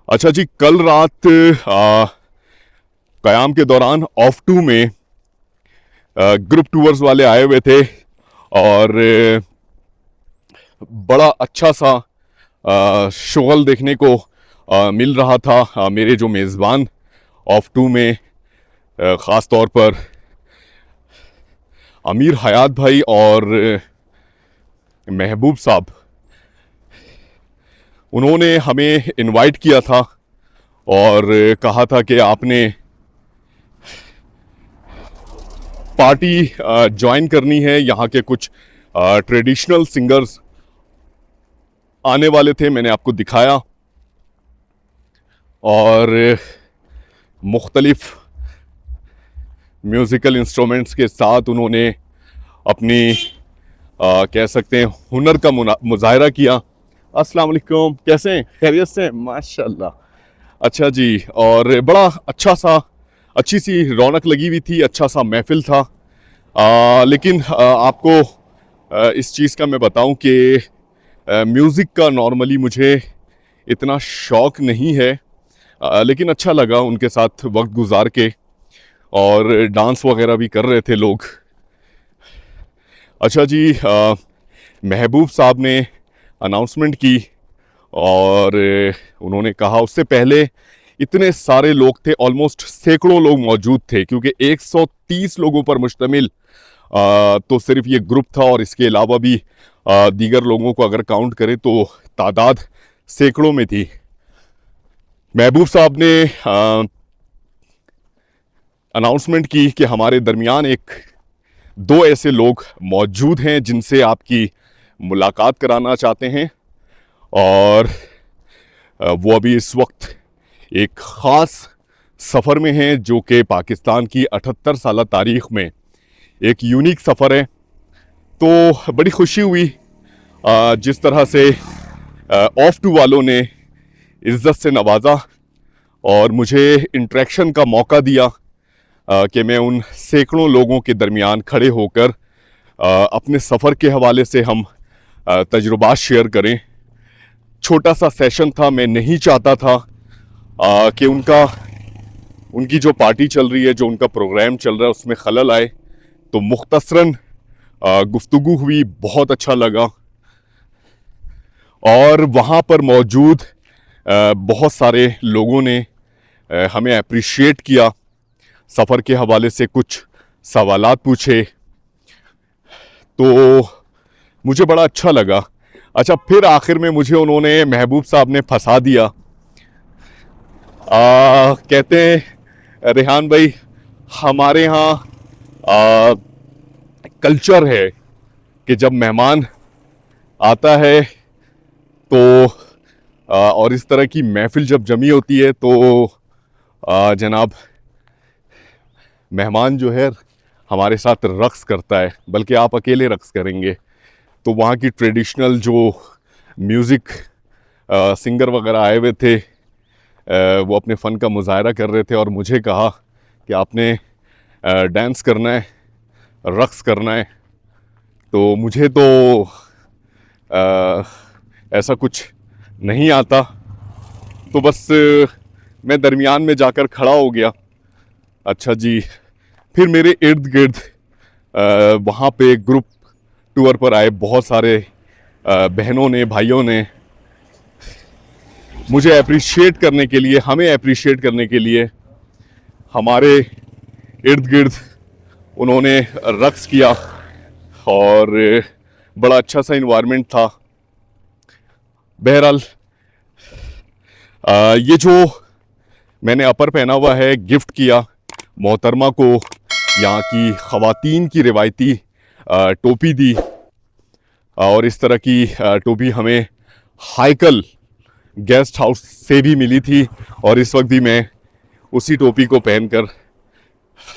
अच्छा जी, कल रात क़याम के दौरान ऑफ टू में ग्रुप टूर्स वाले आए हुए थे और बड़ा अच्छा सा शोगल देखने को मिल रहा था। मेरे जो मेज़बान ऑफ टू में ख़ास तौर पर अमीर हयात भाई और महबूब साहब, उन्होंने हमें इनवाइट किया था और कहा था कि आपने पार्टी ज्वाइन करनी है। यहाँ के कुछ ट्रेडिशनल सिंगर्स आने वाले थे, मैंने आपको दिखाया, और मुख्तलिफ म्यूज़िकल इंस्ट्रूमेंट्स के साथ उन्होंने अपनी कह सकते हैं हुनर का मुजाहरा किया। अस्सलाम वालेकुम, कैसे हैं? खैरियत से? माशाल्लाह। अच्छा जी, और बड़ा अच्छी सी रौनक लगी हुई थी, अच्छा सा महफिल था। लेकिन आपको इस चीज़ का मैं बताऊं कि म्यूज़िक का नॉर्मली मुझे इतना शौक़ नहीं है, लेकिन अच्छा लगा उनके साथ वक्त गुजार के, और डांस वगैरह भी कर रहे थे लोग। अच्छा जी, महबूब साहब ने अनाउंसमेंट की और उन्होंने कहा, उससे पहले इतने सारे लोग थे, ऑलमोस्ट सैकड़ों लोग मौजूद थे, क्योंकि 130 लोगों पर मुश्तमिल तो सिर्फ ये ग्रुप था, और इसके अलावा भी दीगर लोगों को अगर काउंट करें तो तादाद सैकड़ों में थी। महबूब साहब ने अनाउंसमेंट की कि हमारे दरमियान दो ऐसे लोग मौजूद हैं जिनसे आपकी मुलाकात कराना चाहते हैं, और वो अभी इस वक्त एक ख़ास सफ़र में हैं, जो कि पाकिस्तान की 78 साला तारीख़ में एक यूनिक सफ़र है। तो बड़ी खुशी हुई जिस तरह से ऑफ टू वालों ने इज़्ज़त से नवाजा और मुझे इंटरेक्शन का मौका दिया कि मैं उन सैकड़ों लोगों के दरमियान खड़े होकर अपने सफ़र के हवाले से हम तजुर्बात शेयर करें। छोटा सा सेशन था, मैं नहीं चाहता था कि उनकी जो पार्टी चल रही है, जो उनका प्रोग्राम चल रहा है, उसमें खलल आए। तो मुख्तसरन गुफ्तगू हुई, बहुत अच्छा लगा, और वहाँ पर मौजूद बहुत सारे लोगों ने हमें अप्रिशिएट किया, सफ़र के हवाले से कुछ सवालात पूछे, तो मुझे बड़ा अच्छा लगा। अच्छा, फिर आखिर में मुझे उन्होंने, महबूब साहब ने फंसा दिया। कहते हैं रेहान भाई, हमारे यहाँ कल्चर है कि जब मेहमान आता है तो और इस तरह की महफिल जब जमी होती है तो जनाब मेहमान जो है हमारे साथ रक्स करता है, बल्कि आप अकेले रक्स करेंगे। तो वहाँ की ट्रेडिशनल जो म्यूज़िक सिंगर वगैरह आए हुए थे, वो अपने फ़न का मुजाहरा कर रहे थे, और मुझे कहा कि आपने डांस करना है, रक्स करना है। तो मुझे तो ऐसा कुछ नहीं आता, तो बस मैं दरमियान में जाकर खड़ा हो गया। अच्छा जी, फिर मेरे इर्द गिर्द वहाँ पे ग्रुप टूर पर आए बहुत सारे बहनों ने, भाइयों ने मुझे अप्रिशिएट करने के लिए, हमें अप्रिशिएट करने के लिए हमारे इर्द गिर्द उन्होंने रक्स किया, और बड़ा अच्छा सा इन्वायरमेंट था। बहरहाल ये जो मैंने अपर पहना हुआ है, गिफ्ट किया मोहतरमा को, यहाँ की ख़वातीन की रिवायती टोपी दी, और इस तरह की टोपी हमें हाइकल गेस्ट हाउस से भी मिली थी, और इस वक्त भी मैं उसी टोपी को पहनकर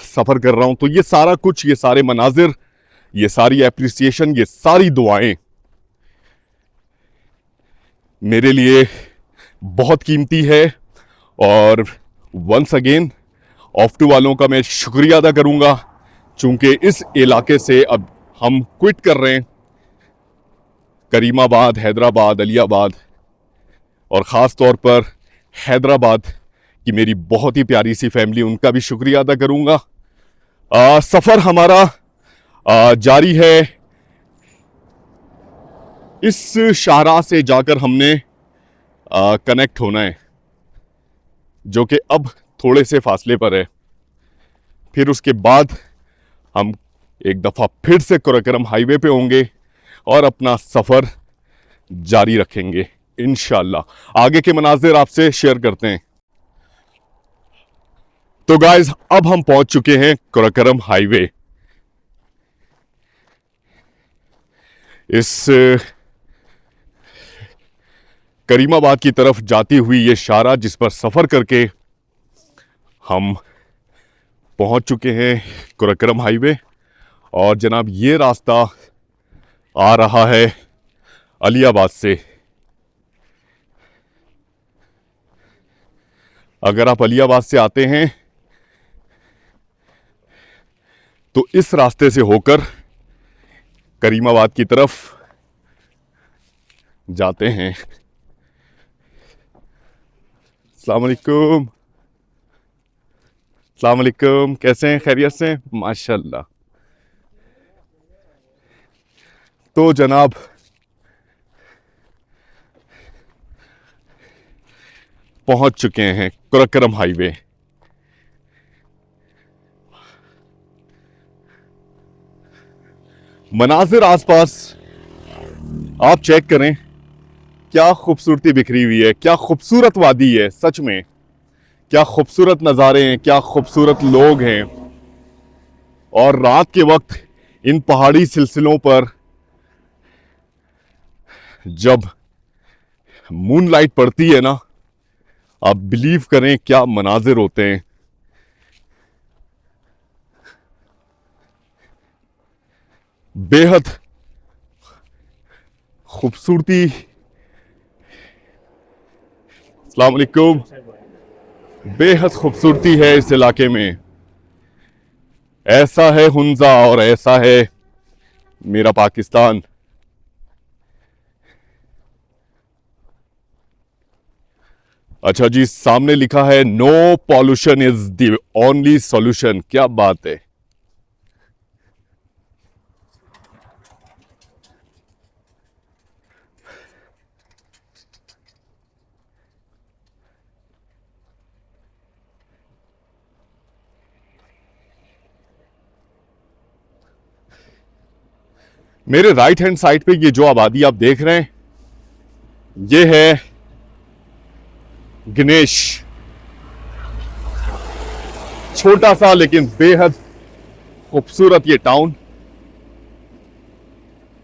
सफ़र कर रहा हूँ। तो ये सारा कुछ, ये सारे मनाजिर, ये सारी एप्रिसिएशन, ये सारी दुआएं मेरे लिए बहुत कीमती है, और वंस अगेन ऑफ टू वालों का मैं शुक्रिया अदा करूँगा चूंकि इस इलाके से अब हम क्विट कर रहे हैं, करीमाबाद, हैदराबाद, अलियाबाद और ख़ास तौर पर हैदराबाद की मेरी बहुत ही प्यारी सी फैमिली, उनका भी शुक्रिया अदा करूँगा। सफ़र हमारा जारी है। इस शाहराह से जाकर हमने कनेक्ट होना है, जो कि अब थोड़े से फासले पर है। फिर उसके बाद हम एक दफ़ा फिर से कुरकरम हाईवे पे होंगे और अपना सफ़र जारी रखेंगे इंशाल्लाह। आगे के मनाजिर आपसे शेयर करते हैं। तो गाइज, अब हम पहुंच चुके हैं कुरकरम हाईवे। इस करीमाबाद की तरफ जाती हुई ये शाहराह जिस पर सफ़र करके हम पहुंच चुके हैं कुरकरम हाईवे। और जनाब ये रास्ता आ रहा है अलियाबाद से। अगर आप अलियाबाद से आते हैं तो इस रास्ते से होकर करीमाबाद की तरफ जाते हैं। अस्सलाम वालेकुम। अस्सलाम वालेकुम, कैसे हैं? खैरियत से? माशाल्लाह। तो जनाब पहुंच चुके हैं कुरकरम हाईवे। मनाजिर आसपास आप चेक करें, क्या खूबसूरती बिखरी हुई है, क्या खूबसूरत वादी है। सच में क्या खूबसूरत नज़ारे हैं, क्या खूबसूरत लोग हैं। और रात के वक्त इन पहाड़ी सिलसिलों पर जब मूनलाइट पड़ती है ना, आप बिलीव करें क्या मनाजिर होते हैं। बेहद खूबसूरती। अस्सलाम वालेकुम। बेहद खूबसूरती है इस इलाके में। ऐसा है हुंजा और ऐसा है मेरा पाकिस्तान। अच्छा जी, सामने लिखा है no pollution is the only solution. क्या बात है। मेरे राइट हैंड साइड पे ये जो आबादी आप देख रहे हैं, ये है गणेश। छोटा सा लेकिन बेहद खूबसूरत ये टाउन।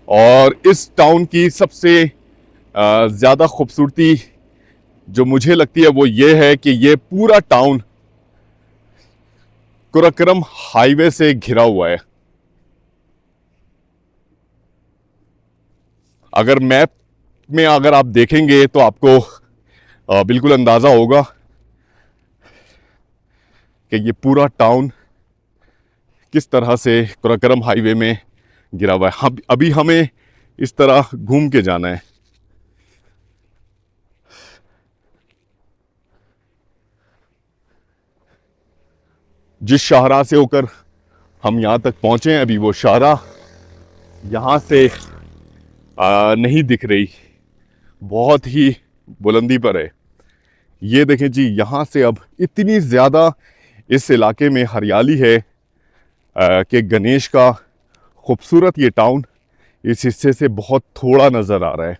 और इस टाउन की सबसे ज्यादा खूबसूरती जो मुझे लगती है वो ये है कि ये पूरा टाउन कुरकरम हाईवे से घिरा हुआ है। अगर मैप में अगर आप देखेंगे तो आपको बिल्कुल अंदाजा होगा कि ये पूरा टाउन किस तरह से कुरकरम हाईवे में गिरा हुआ है। अभी हमें इस तरह घूम के जाना है। जिस शाहराह से होकर हम यहां तक पहुंचे हैं, अभी वो शाहराह यहां से नहीं दिख रही, बहुत ही बुलंदी पर है। ये देखें जी, यहाँ से अब इतनी ज़्यादा इस इलाके में हरियाली है कि गणेश का खूबसूरत ये टाउन इस हिस्से से बहुत थोड़ा नज़र आ रहा है।